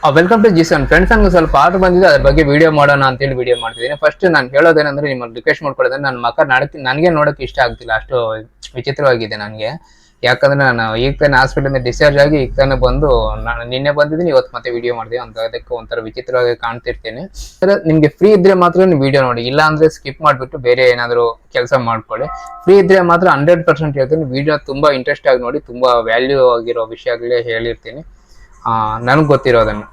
Welcome to ಜಿಸನ್ friends. ನಂಗೆ ಸ್ವಲ್ಪ order ಬಂದಿದೆ, ಅದ್ರ ಬಗ್ಗೆ ವಿಡಿಯೋ ಮಾಡೋಣ ಅಂತೇಳಿ ವಿಡಿಯೋ ಮಾಡ್ತಿದ್ದೀನಿ. ಫಸ್ಟ್ ನಾನು ಹೇಳೋದೇನಂದ್ರೆ, ನಿಮ್ಮಲ್ಲಿ ರಿಕ್ವೆಸ್ಟ್ ಮಾಡ್ಕೊಳ್ಳೋದ್ರೆ, ನನ್ನ ಮಕ್ಕ ನನಗೆ ನೋಡೋಕೆ ಇಷ್ಟ ಆಗ್ತಿಲ್ಲ, ಅಷ್ಟು ವಿಚಿತ್ರವಾಗಿದೆ ನನಗೆ. ಯಾಕಂದ್ರೆ ನಾನು ಈಗ ತಾನೇ ಹಾಸ್ಪಿಟಲ್ ಡಿಸ್ಚಾರ್ಜ್ ಆಗಿ ಈಗ ತಾನೇ ಬಂದು, ನಾನು ನಿನ್ನೆ ಬಂದಿದ್ದೀನಿ, ಇವತ್ತು ಮತ್ತೆ ವಿಡಿಯೋ ಮಾಡಿದೆ ಅಂತ. ಅದಕ್ಕೆ ಒಂಥರ ವಿಚಿತ್ರವಾಗಿ ಕಾಣ್ತಿರ್ತೀನಿ. ನಿಮ್ಗೆ ಫ್ರೀ ಇದ್ರೆ ಮಾತ್ರ ನೀವು ವಿಡಿಯೋ ನೋಡಿ, ಇಲ್ಲ ಅಂದ್ರೆ ಸ್ಕಿಪ್ ಮಾಡಿಬಿಟ್ಟು ಬೇರೆ ಏನಾದರೂ ಕೆಲಸ ಮಾಡ್ಕೊಳ್ಳಿ. ಫ್ರೀ ಇದ್ರೆ ಮಾತ್ರ 100% ಹೇಳ್ತೀನಿ, ವಿಡಿಯೋ ತುಂಬಾ ಇಂಟ್ರೆಸ್ಟ್ ಆಗಿ ನೋಡಿ, ತುಂಬಾ ವ್ಯಾಲ್ಯೂ ಆಗಿರೋ ವಿಷಯಗಳೇ ಹೇಳಿರ್ತೀನಿ. ನನಗೆ ಗೊತ್ತಿರೋದನ್ನು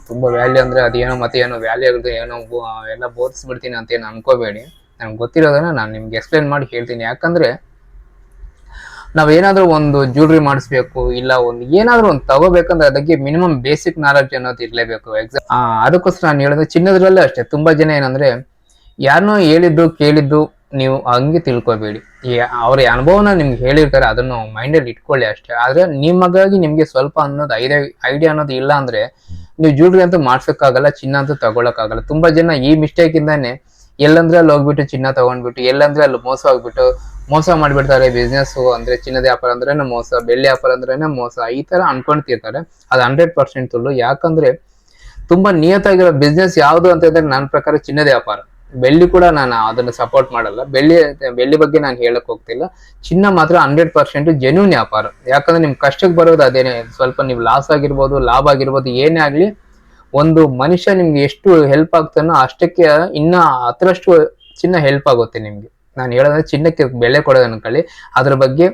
ತುಂಬಾ ವ್ಯಾಲ್ಯೂ ಅಂದ್ರೆ ಅದೇನೋ ಮತ್ತೆ ಏನೋ ವ್ಯಾಲ್ಯೂ ಆಗುತ್ತೆ, ಏನೋ ಎಲ್ಲ ಬೋಧಿಸ್ಬಿಡ್ತೀನಿ ಅಂತ ಏನು ಅನ್ಕೋಬೇಡಿ. ನನಗೆ ಗೊತ್ತಿರೋದನ್ನ ನಾನು ನಿಮ್ಗೆ ಎಕ್ಸ್ಪ್ಲೇನ್ ಮಾಡಿ ಹೇಳ್ತೀನಿ. ಯಾಕಂದ್ರೆ ನಾವೇನಾದ್ರೂ ಒಂದು ಜ್ಯುವೆಲ್ರಿ ಮಾಡಿಸ್ಬೇಕು, ಇಲ್ಲ ಒಂದು ಏನಾದ್ರೂ ಒಂದು ತಗೋಬೇಕಂದ್ರೆ ಅದಕ್ಕೆ ಮಿನಿಮಮ್ ಬೇಸಿಕ್ ನಾಲೆಡ್ಜ್ ಅನ್ನೋದು ಇರಲೇಬೇಕು. ಅದಕ್ಕೋಸ್ಕರ ನಾನು ಹೇಳಿದ್ರೆ, ಚಿನ್ನದ್ರಲ್ಲೇ ಅಷ್ಟೇ ತುಂಬಾ ಜನ ಏನಂದ್ರೆ, ಯಾರನ್ನೋ ಹೇಳಿದ್ದು ಕೇಳಿದ್ದು ನೀವು ಹಂಗೆ ತಿಳ್ಕೊಬೇಡಿ. ಅವ್ರ ಅನುಭವನ ನಿಮ್ಗೆ ಹೇಳಿರ್ತಾರೆ, ಅದನ್ನು ಮೈಂಡಲ್ಲಿ ಇಟ್ಕೊಳ್ಳಿ ಅಷ್ಟೇ. ಆದ್ರೆ ನಿಮಗಾಗಿ ನಿಮ್ಗೆ ಸ್ವಲ್ಪ ಅನ್ನೋದು ಐಡಿಯಾ ಅನ್ನೋದು ಇಲ್ಲ ಅಂದ್ರೆ ನೀವು ಜ್ಯುವೆಲ್ರಿ ಅಂತೂ ಮಾಡ್ಸೋಕ್ಕಾಗಲ್ಲ, ಚಿನ್ನ ಅಂತೂ ತಗೊಳಕ್ಕಾಗಲ್ಲ. ತುಂಬಾ ಜನ ಈ ಮಿಸ್ಟೇಕ್ ಇಂದಾನೆ ಎಲ್ಲಂದ್ರೆ ಅಲ್ಲಿ ಹೋಗ್ಬಿಟ್ಟು ಚಿನ್ನ ತಗೊಂಡ್ಬಿಟ್ಟು, ಎಲ್ಲಂದ್ರೆ ಅಲ್ಲಿ ಮೋಸ ಆಗ್ಬಿಟ್ಟು ಮೋಸ ಮಾಡ್ಬಿಡ್ತಾರೆ. ಬಿಸ್ನೆಸ್ ಅಂದ್ರೆ ಚಿನ್ನದ ವ್ಯಾಪಾರ ಅಂದ್ರೇನೆ ಮೋಸ, ಬೆಳ್ಳಿ ವ್ಯಾಪಾರ ಅಂದ್ರೇನೆ ಮೋಸ, ಈ ತರ ಅನ್ಕೊಂತಿರ್ತಾರೆ. ಅದು 100% ತುಳ್ಳು. ಯಾಕಂದ್ರೆ ತುಂಬಾ ನಿಯತ್ತಾಗಿರೋ ಬಿಸ್ನೆಸ್ ಯಾವ್ದು ಅಂತ ಹೇಳಿದ್ರೆ, ನನ್ನ ಪ್ರಕಾರ ಚಿನ್ನದ ವ್ಯಾಪಾರ. ಬೆಳ್ಳಿ ಕೂಡ ನಾನು ಅದನ್ನ ಸಪೋರ್ಟ್ ಮಾಡಲ್ಲ, ಬೆಳ್ಳಿ ಬಗ್ಗೆ ನಾನು ಹೇಳಕ್ ಹೋಗ್ತಿಲ್ಲ. ಚಿನ್ನ ಮಾತ್ರ 100% ಜೆನ್ಯೂನ್ ವ್ಯಾಪಾರ. ಯಾಕಂದ್ರೆ ನಿಮ್ ಕಷ್ಟಕ್ಕೆ ಬರೋದು ಅದೇನೆ. ಸ್ವಲ್ಪ ನೀವು ಲಾಸ್ ಆಗಿರ್ಬೋದು, ಲಾಭ ಆಗಿರ್ಬೋದು, ಏನೇ ಆಗ್ಲಿ, ಒಂದು ಮನುಷ್ಯ ನಿಮ್ಗೆ ಎಷ್ಟು ಹೆಲ್ಪ್ ಆಗ್ತಾನೋ ಅಷ್ಟಕ್ಕೆ ಇನ್ನ 10ರಷ್ಟು ಚಿನ್ನ ಹೆಲ್ಪ್ ಆಗುತ್ತೆ ನಿಮ್ಗೆ. ನಾನು ಹೇಳೋದ್ರೆ ಚಿನ್ನಕ್ಕೆ ಬೆಲೆ ಕೊಡೋದು ಅನ್ಕೊಳ್ಳಿ, ಅದ್ರ ಬಗ್ಗೆ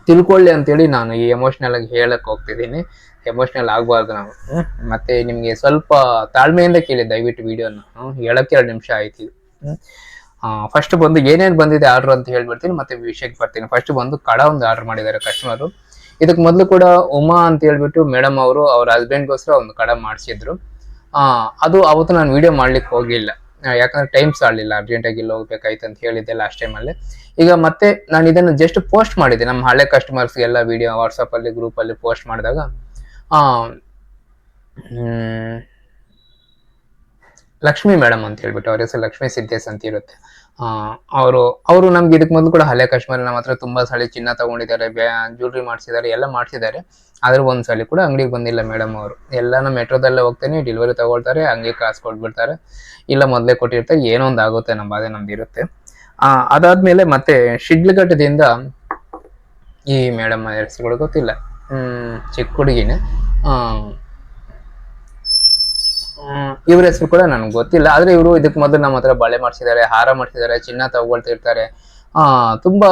ತಿಳ್ಕೊಳ್ಳಿ ಅಂತೇಳಿ ನಾನು ಈ ಎಮೋಷನಲ್ ಆಗಿ ಹೇಳಕ್ ಹೋಗ್ತಿದ್ದೀನಿ. ಎಮೋಷನಲ್ ಆಗ್ಬಾರ್ದು ನಾವು. ಮತ್ತೆ ನಿಮ್ಗೆ ಸ್ವಲ್ಪ ತಾಳ್ಮೆಯಿಂದ ಕೇಳಿ ದಯವಿಟ್ಟು ವಿಡಿಯೋನ. ಹೇಳಕ್ಕೆ 2 ನಿಮಿಷ ಆಯ್ತು. ಫಸ್ಟ್ ಬಂದು ಏನೇನು ಬಂದಿದೆ ಆರ್ಡರ್ ಅಂತ ಹೇಳ್ಬಿಡ್ತೀನಿ, ಮತ್ತೆ ವಿಷಯಕ್ಕೆ ಬರ್ತೀನಿ. ಫಸ್ಟ್ ಬಂದು ಕಡ ಒಂದು ಆರ್ಡರ್ ಮಾಡಿದ್ದಾರೆ ಕಸ್ಟಮರು. ಇದಕ್ಕೆ ಮೊದಲು ಕೂಡ ಉಮಾ ಅಂತ ಹೇಳ್ಬಿಟ್ಟು ಮೇಡಮ್ ಅವರು ಅವ್ರ ಹಸ್ಬೆಂಡ್ಗೋಸ್ಕರ ಒಂದು ಕಡ ಮಾಡಿಸಿದ್ರು. ಅದು ಅವತ್ತು ನಾನು ವಿಡಿಯೋ ಮಾಡ್ಲಿಕ್ಕೆ ಹೋಗಿಲ್ಲ, ಯಾಕಂದ್ರೆ ಟೈಮ್ ಸಾಲಿಲ್ಲ, ಅರ್ಜೆಂಟಾಗಿ ಇಲ್ಲಿ ಹೋಗ್ಬೇಕಾಯ್ತು ಅಂತ ಹೇಳಿದ್ದೆ ಲಾಸ್ಟ್ ಟೈಮಲ್ಲಿ. ಈಗ ಮತ್ತೆ ನಾನು ಇದನ್ನು ಜಸ್ಟ್ ಪೋಸ್ಟ್ ಮಾಡಿದ್ದೆ ನಮ್ಮ ಹಳೆ ಕಸ್ಟಮರ್ಸ್ಗೆಲ್ಲ ವಿಡಿಯೋ ವಾಟ್ಸಪ್ಪಲ್ಲಿ ಗ್ರೂಪಲ್ಲಿ ಪೋಸ್ಟ್ ಮಾಡಿದಾಗ, ಲಕ್ಷ್ಮಿ ಮೇಡಮ್ ಅಂತ ಹೇಳ್ಬಿಟ್ಟು, ಅವ್ರ ಹೆಸರು ಲಕ್ಷ್ಮಿ ಸಿದ್ದೇಶ್ ಅಂತ ಇರುತ್ತೆ. ಅವರು ನಮ್ಗೆ ಇದಕ್ಕೆ ಮೊದಲು ಕೂಡ ಹಳೆ ಕಸ್ಟಮರ್, ನಮ್ಮ ಹತ್ರ ತುಂಬಾ ಸಲ ಚಿನ್ನ ತಗೊಂಡಿದ್ದಾರೆ, ಜ್ಯುವೆಲ್ರಿ ಮಾಡಿಸಿದ್ದಾರೆ, ಎಲ್ಲ ಮಾಡಿಸಿದ್ದಾರೆ. ಆದ್ರೆ ಒಂದ್ಸಲಿ ಕೂಡ ಅಂಗಡಿಗೆ ಬಂದಿಲ್ಲ ಮೇಡಮ್ ಅವರು. ಎಲ್ಲಾನು ಮೆಟ್ರೋದಲ್ಲೇ ಹೋಗ್ತೇನೆ, ಡೆಲಿವರಿ ತಗೊಳ್ತಾರೆ, ಹಂಗೆ ಕಾಸು ಕೊಟ್ಬಿಡ್ತಾರೆ, ಇಲ್ಲ ಮೊದಲೇ ಕೊಟ್ಟಿರ್ತಾರೆ, ಏನೋ ಒಂದು ಆಗುತ್ತೆ, ನಮ್ಮ ಬಾಧೆ ನಮ್ದು ಇರುತ್ತೆ. ಅದಾದ್ಮೇಲೆ ಮತ್ತೆ ಶಿಡ್ಲಘಟ್ಟದಿಂದ ಈ ಮೇಡಮ್ ಹೆಸರುಗಳು ಗೊತ್ತಿಲ್ಲ, ಚಿಕ್ಕ ಹುಡುಗಿನೇ, ಇವ್ರ ಹೆಸರು ಕೂಡ ನನ್ಗೆ ಗೊತ್ತಿಲ್ಲ. ಆದ್ರೆ ಇವರು ಇದಕ್ ಮೊದಲು ನಮ್ಮ ಹತ್ರ ಬಳೆ ಮಾಡಿಸಿದ್ದಾರೆ, ಹಾರ ಮಾಡಿಸಿದ್ದಾರೆ, ಚಿನ್ನ ತಗೊಳ್ತಿರ್ತಾರೆ. ತುಂಬಾ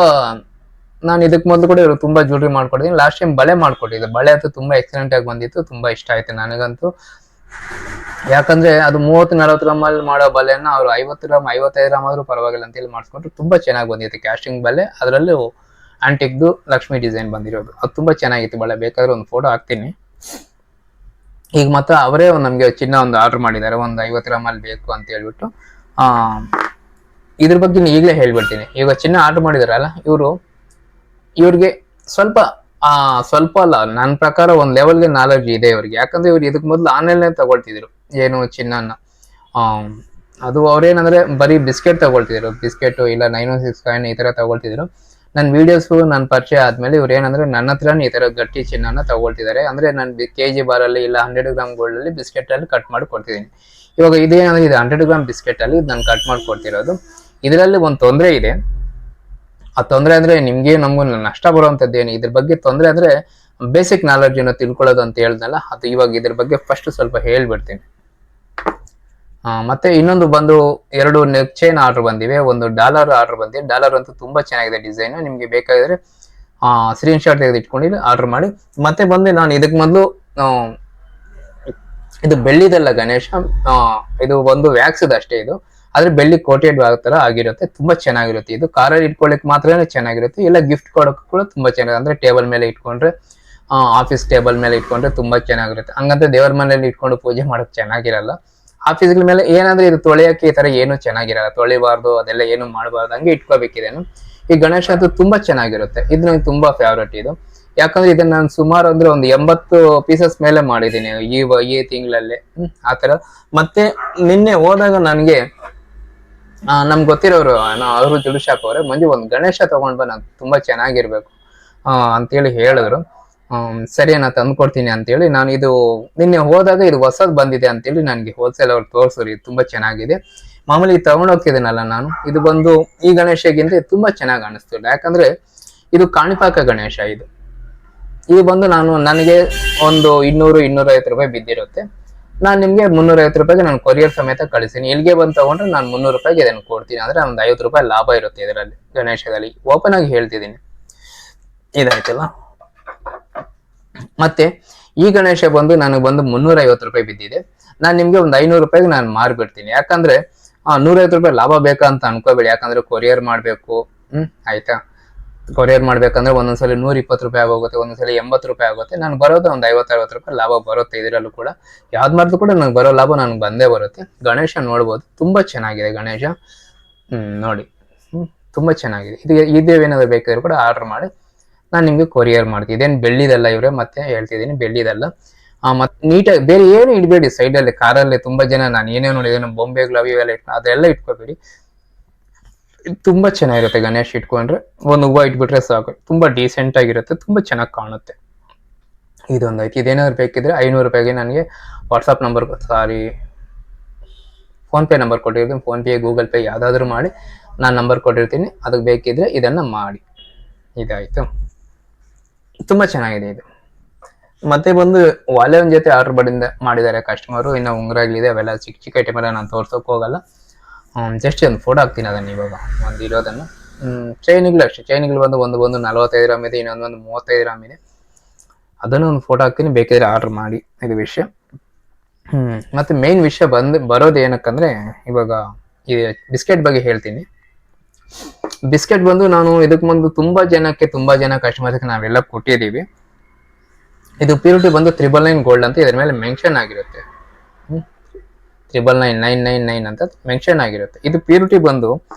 ನಾನು ಇದಕ್ ಮೊದಲು ಕೂಡ ಇವರು ತುಂಬಾ ಜ್ಯುವೆಲ್ರಿ ಮಾಡ್ಕೊಟ್ಟಿದ್ದೀನಿ. ಲಾಸ್ಟ್ ಟೈಮ್ ಬಳೆ ಮಾಡ್ಕೊಟ್ಟಿದ್ದೆ, ಬಳೆ ಅಂತೂ ತುಂಬಾ ಎಕ್ಸಲೆಂಟ್ ಆಗಿ ಬಂದಿತ್ತು, ತುಂಬಾ ಇಷ್ಟ ಆಯ್ತು ನನಗಂತೂ. ಯಾಕಂದ್ರೆ ಅದು 30-40 ಗ್ರಾಮಲ್ಲಿ ಮಾಡೋ ಬಲೆನ ಅವ್ರು 50 ಗ್ರಾಮ್ 55 ಗ್ರಾಮ್ ಆದ್ರೂ ಪರವಾಗಿಲ್ಲ ಅಂತೇಳಿ ಮಾಡಿಸ್ಕೊಂಡ್ರು. ತುಂಬಾ ಚೆನ್ನಾಗಿ ಬಂದಿತ್ತು ಕ್ಯಾಸ್ಟಿಂಗ್ ಬಲೆ, ಅದರಲ್ಲೂ ಆಂಟಿಕ್ದು ಲಕ್ಷ್ಮಿ ಡಿಸೈನ್ ಬಂದಿರೋದು. ಅದು ತುಂಬಾ ಚೆನ್ನಾಗಿತ್ತು ಬಳೆ. ಬೇಕಾದ್ರೆ ಒಂದು ಫೋಟೋ ಹಾಕ್ತೀನಿ. ಈಗ ಮಾತ್ರ ಅವರೇ ನಮ್ಗೆ ಚಿನ್ನ ಒಂದು ಆರ್ಡರ್ ಮಾಡಿದ್ದಾರೆ, ಒಂದು 50 ಗ್ರಾಮಲ್ಲಿ ಬೇಕು ಅಂತ ಹೇಳ್ಬಿಟ್ಟು. ಇದ್ರ ಬಗ್ಗೆ ಈಗಲೇ ಹೇಳ್ಬಿಡ್ತೀನಿ. ಈಗ ಚಿನ್ನ ಆರ್ಡರ್ ಮಾಡಿದಾರಲ್ಲ, ಇವ್ರಿಗೆ ಸ್ವಲ್ಪ ಅಲ್ಲ, ನನ್ನ ಪ್ರಕಾರ ಒಂದು ಲೆವೆಲ್ಗೆ ನಾಲೆಡ್ಜ್ ಇದೆ ಇವ್ರಿಗೆ. ಯಾಕಂದ್ರೆ ಇವ್ರು ಇದಕ್ ಮೊದಲು ಆನ್ಲೈನ್ ತಗೊಳ್ತಿದ್ರು ಏನು ಚಿನ್ನನ. ಅದು ಅವ್ರೇನಂದ್ರೆ ಬರೀ ಬಿಸ್ಕೆಟ್ ತಗೊಳ್ತಿದ್ರು, ಬಿಸ್ಕೆಟ್ ಇಲ್ಲ 916 ಕಾಯಿನ್ ಈ ತರ ತಗೊಳ್ತಿದ್ರು. ನನ್ನ ವಿಡಿಯೋಸ್ ನನ್ನ ಪರಿಚಯ ಆದ್ಮೇಲೆ ಇವ್ರು ಏನಂದ್ರೆ ನನ್ನ ಹತ್ರನೇ ಈ ತರ ಗಟ್ಟಿ ಚಿನ್ನನ ತಗೊಳ್ತಿದ್ದಾರೆ. ಅಂದ್ರೆ ನಾನು KG ಬಾರಲ್ಲಿ ಇಲ್ಲ 100 ಗ್ರಾಮ್ ಗೋಲ್ಡ್ ಅಲ್ಲಿ ಬಿಸ್ಕೆಟ್ ಅಲ್ಲಿ ಕಟ್ ಮಾಡಿ ಕೊಡ್ತಿದ್ದೀನಿ. ಇವಾಗ ಇದೇನಂದ್ರೆ ಇದು 100 ಗ್ರಾಮ್ ಬಿಸ್ಕೆಟ್ ಅಲ್ಲಿ ನಾನು ಕಟ್ ಮಾಡಿ ಕೊಡ್ತಿರೋದು. ಇದರಲ್ಲಿ ಒಂದು ತೊಂದರೆ ಇದೆ. ಆ ತೊಂದರೆ ಅಂದ್ರೆ ನಿಮ್ಗೆ ನಮಗೂ ನಷ್ಟ ಬರುವಂತದ್ದೇನು, ಇದ್ರ ಬಗ್ಗೆ ತೊಂದರೆ ಅಂದ್ರೆ ಬೇಸಿಕ್ ನಾಲೆಡ್ಜ್ ಅನ್ನು ತಿಳ್ಕೊಳ್ಳೋದು ಅಂತ ಹೇಳ್ದಲ್ಲ, ಅದು ಇವಾಗ ಇದ್ರ ಬಗ್ಗೆ ಫಸ್ಟ್ ಸ್ವಲ್ಪ ಹೇಳ್ಬಿಡ್ತೀನಿ. ಮತ್ತೆ ಇನ್ನೊಂದು ಬಂದು 2 ನೆಕ್ ಚೈನ್ ಆರ್ಡರ್ ಬಂದಿವೆ, ಒಂದು ಡಾಲರ್ ಆರ್ಡರ್ ಬಂದಿದೆ. ಡಾಲರ್ ಅಂತೂ ತುಂಬಾ ಚೆನ್ನಾಗಿದೆ ಡಿಸೈನ್. ನಿಮ್ಗೆ ಬೇಕಾಗಿದ್ರೆ ಸ್ಕ್ರೀನ್ ಶಾಟ್ ತೆಗೆದು ಇಟ್ಕೊಂಡು ಆರ್ಡರ್ ಮಾಡಿ. ಮತ್ತೆ ಬಂದು ನಾನು ಇದಕ್ ಮೊದಲು ಇದು ಬೆಳ್ಳಿದಲ್ಲ ಗಣೇಶ, ಇದು ಒಂದು ವ್ಯಾಕ್ಸ್ ಅಷ್ಟೇ ಇದು, ಆದ್ರೆ ಬೆಳ್ಳಿ ಕೋಟೆಡ್ ತರ ಆಗಿರುತ್ತೆ. ತುಂಬಾ ಚೆನ್ನಾಗಿರುತ್ತೆ. ಇದು ಕಾರಲ್ಲಿ ಇಟ್ಕೊಳ್ಳಿಕ್ ಮಾತ್ರನೇ ಚೆನ್ನಾಗಿರುತ್ತೆ, ಇಲ್ಲ ಗಿಫ್ಟ್ ಕೊಡೋಕೆ ಕೂಡ ತುಂಬಾ ಚೆನ್ನಾಗಿ, ಅಂದ್ರೆ ಟೇಬಲ್ ಮೇಲೆ ಇಟ್ಕೊಂಡ್ರೆ, ಆಫೀಸ್ ಟೇಬಲ್ ಮೇಲೆ ಇಟ್ಕೊಂಡ್ರೆ ತುಂಬಾ ಚೆನ್ನಾಗಿರುತ್ತೆ. ಹಂಗಂತ ದೇವರ ಮನೇಲಿ ಇಟ್ಕೊಂಡು ಪೂಜೆ ಮಾಡಕ್ ಚೆನ್ನಾಗಿರಲ್ಲ. ಆಫೀಸ್ಗಳ ಮೇಲೆ ಏನಂದ್ರೆ ಇದು ತೊಳೆಯಕ್ಕೆ ಈ ತರ ಏನು ಚೆನ್ನಾಗಿರಲ್ಲ, ತೊಳಿಬಾರ್ದು, ಅದೆಲ್ಲ ಏನು ಮಾಡಬಾರ್ದು, ಹಂಗೆ ಇಟ್ಕೋಬೇಕಿದೇನು. ಈ ಗಣೇಶ ಅಂತೂ ತುಂಬಾ ಚೆನ್ನಾಗಿರುತ್ತೆ. ಇದು ನಂಗೆ ತುಂಬಾ ಫೇವ್ರೇಟ್ ಇದು. ಯಾಕಂದ್ರೆ ಇದನ್ನ ನಾನು ಸುಮಾರು ಅಂದ್ರೆ ಒಂದು 80 ಪೀಸಸ್ ಮೇಲೆ ಮಾಡಿದ್ದೀನಿ ಈ ತಿಂಗಳಲ್ಲಿ. ಆತರ ಮತ್ತೆ ನಿನ್ನೆ ಹೋದಾಗ ನನ್ಗೆ ನಮ್ಗೆ ಗೊತ್ತಿರೋರು ಅವರು ಜುಡುಶಾಪ್ ಅವರೇ ಮಂಜು ಒಂದು ಗಣೇಶ ತಗೊಂಡ್ ಬಾ, ನಂಗೆ ತುಂಬಾ ಚೆನ್ನಾಗಿರ್ಬೇಕು ಅಂತೇಳಿ ಹೇಳಿದ್ರು. ಸರಿ ನಾ ತಂದ್ಕೊಡ್ತೀನಿ ಅಂತೇಳಿ ನಾನು ಇದು ನಿನ್ನೆ ಹೋದಾಗ ಇದು ಹೊಸದ್ ಬಂದಿದೆ ಅಂತೇಳಿ ನನಗೆ ಹೋಲ್ಸೇಲ್ ಅವ್ರು ತೋರ್ಸೋರಿ ತುಂಬಾ ಚೆನ್ನಾಗಿದೆ. ಮಾಮೂಲಿ ತಗೊಂಡ್ ಹೋಗ್ತಿದ್ದೀನಲ್ಲ ನಾನು, ಇದು ಬಂದು ಈ ಗಣೇಶಗಿಂತ ತುಂಬಾ ಚೆನ್ನಾಗಿ ಅನಿಸ್ತಿಲ್ಲ. ಯಾಕಂದ್ರೆ ಇದು ಕಾಣಿಪಾಕ ಗಣೇಶ. ಇದು ಬಂದು ನನಗೆ ಒಂದು 200-250 ರೂಪಾಯಿ ಬಿದ್ದಿರುತ್ತೆ. ನಾನು ನಿಮ್ಗೆ 350 ರೂಪಾಯಿಗೆ ನಾನು ಕೊರಿಯರ್ ಸಮೇತ ಕಳಿಸ್ತೀನಿ. ಇಲ್ಲಿಗೆ ಬಂದು ತಗೊಂಡ್ರೆ ನಾನು 300 ರೂಪಾಯಿಗೆ ಇದನ್ನು ಕೊಡ್ತೀನಿ. ಅಂದ್ರೆ ಒಂದು 50 ರೂಪಾಯಿ ಲಾಭ ಇರುತ್ತೆ ಇದರಲ್ಲಿ, ಗಣೇಶದಲ್ಲಿ. ಓಪನ್ ಆಗಿ ಹೇಳ್ತಿದ್ದೀನಿ. ಇದಾಯ್ತಲ್ಲ. ಮತ್ತೆ ಈ ಗಣೇಶ ಬಂದು ನನಗೆ ಬಂದು 350 ರೂಪಾಯಿ ಬಿದ್ದಿದೆ. ನಾನು ನಿಮ್ಗೆ ಒಂದು 500 ರೂಪಾಯಿಗೆ ನಾನು ಮಾರ್ಬಿಡ್ತೀನಿ. ಯಾಕಂದ್ರೆ 150 ರೂಪಾಯಿ ಲಾಭ ಬೇಕಾ ಅಂತ ಅನ್ಕೋಬೇಡಿ. ಯಾಕಂದ್ರೆ ಕೊರಿಯರ್ ಮಾಡ್ಬೇಕು. ಆಯ್ತಾ, ಕೊರಿಯರ್ ಮಾಡ್ಬೇಕಂದ್ರೆ ಒಂದೊಂದ್ಸಲಿ 120 ರೂಪಾಯಿ ಆಗೋಗುತ್ತೆ, ಒಂದೊಂದ್ಸಲಿ 80 ರೂಪಾಯಿ ಆಗುತ್ತೆ. ನಾನು ಬರೋದು ಒಂದು 50-60 ರೂಪಾಯಿ ಲಾಭ ಬರುತ್ತೆ ಇದರಲ್ಲೂ ಕೂಡ. ಯಾವ್ದು ಮಾಡಿದ್ರು ಕೂಡ ನನಗೆ ಬರೋ ಲಾಭ ನನಗೆ ಬಂದೇ ಬರುತ್ತೆ. ಗಣೇಶ ನೋಡ್ಬೋದು, ತುಂಬಾ ಚೆನ್ನಾಗಿದೆ ಗಣೇಶ. ನೋಡಿ, ತುಂಬಾ ಚೆನ್ನಾಗಿದೆ. ಇದೇನಾದ್ರು ಬೇಕಾದ್ರೂ ಕೂಡ ಆರ್ಡರ್ ಮಾಡಿ ನಾನು ನಿಮ್ಗೆ ಕೊರಿಯರ್ ಮಾಡ್ತೀನಿ. ಇದೇನು ಬೆಳ್ಳಿದಲ್ಲ ಇವ್ರೆ, ಮತ್ತೆ ಹೇಳ್ತಿದ್ದೀನಿ ಬೆಳ್ಳಿದಲ್ಲ. ಮತ್ತೆ ನೀಟಾಗಿ ಬೇರೆ ಏನು ಇಡಬೇಡಿ ಸೈಡಲ್ಲಿ. ಕಾರಲ್ಲಿ ತುಂಬಾ ಜನ ನಾನು ಏನೇನು ನೋಡಿದ್ದೇನೆ, ಬೊಂಬೆಗಳು ಅವು ಇವೆಲ್ಲ ಅದೆಲ್ಲ ಇಟ್ಕೋಬೇಡಿ. ತುಂಬಾ ಚೆನ್ನಾಗಿರುತ್ತೆ ಗಣೇಶ್ ಇಟ್ಕೊಂಡ್ರೆ. ಒಂದು ಹೂವು ಇಟ್ಬಿಟ್ರೆ ಸಾಕು, ತುಂಬಾ ಡೀಸೆಂಟ್ ಆಗಿರುತ್ತೆ, ತುಂಬಾ ಚೆನ್ನಾಗಿ ಕಾಣುತ್ತೆ. ಇದೊಂದಾಯ್ತು. ಇದೇನಾದ್ರು ಬೇಕಿದ್ರೆ 500 ರೂಪಾಯಿಗೆ ನನಗೆ WhatsApp number, phone pay number ಕೊಟ್ಟಿರ್ತೀನಿ. ಫೋನ್ ಪೇ, ಗೂಗಲ್ ಪೇ ಯಾವ್ದಾದ್ರು ಮಾಡಿ ನಾನು ನಂಬರ್ ಕೊಟ್ಟಿರ್ತೀನಿ. ಅದಕ್ಕೆ ಬೇಕಿದ್ರೆ ಇದನ್ನ ಮಾಡಿ. ಇದಾಯ್ತು, ತುಂಬಾ ಚೆನ್ನಾಗಿದೆ ಇದು. ಮತ್ತೆ ಬಂದು ವಾಲ್ಯೂಮ್ ಜೊತೆ ಆರ್ಡರ್ ಮಾಡಿದ್ದಾರೆ ಕಸ್ಟಮರು. ಇನ್ನು ಉಂಗುರಗಳಿದೆ, ಅವೆಲ್ಲ ಚಿಕ್ಕ ಚಿಕ್ಕ ಐಟಮ್ ಎಲ್ಲ ನಾನು ತೋರ್ಸೋಕ್ ಹೋಗಲ್ಲ. ಜಸ್ಟ್ ಒಂದು ಫೋಟೋ ಹಾಕ್ತೀನಿ ಅದನ್ನ ಇವಾಗ ಒಂದು ಇರೋದನ್ನು. ಚೈನ್ಗಳು ಅಷ್ಟೇ. ಚೈನ್ಗಳು ಬಂದು ಒಂದು 45 ಗ್ರಾಮ್ ಇದೆ, ಇನ್ನೊಂದು 35 ಗ್ರಾಮ್ ಇದೆ. ಅದನ್ನು ಒಂದು ಫೋಟೋ ಹಾಕ್ತೀನಿ, ಬೇಕಾದ್ರೆ ಆರ್ಡರ್ ಮಾಡಿ. ಇದು ವಿಷಯ. ಮತ್ತೆ ಮೇನ್ ವಿಷಯ ಬರೋದು ಏನಕ್ಕಂದ್ರೆ, ಇವಾಗ ಈ ಬಿಸ್ಕೆಟ್ ಬಗ್ಗೆ ಹೇಳ್ತೀನಿ. ಬಿಸ್ಕೆಟ್ ಬಂದು ನಾನು ಇದಕ್ಕೆ ಮುಂದೆ ತುಂಬಾ ಜನ ಕಸ್ಟಮರ್ಸ್ಗೆ ನಾವೆಲ್ಲ ಕೊಟ್ಟಿದ್ದೀವಿ. ಇದು ಪ್ಯೂರಿಟಿ ಬಂದು 999 ಗೋಲ್ಡ್ ಅಂತ ಇದ್ರ ಮೇಲೆ ಮೆನ್ಷನ್ ಆಗಿರುತ್ತೆ. 999 ಅಂತ ಮೆನ್ಷನ್ ಆಗಿರುತ್ತೆ. ಇದು ಪ್ಯೂರಿಟಿ ಬಂದು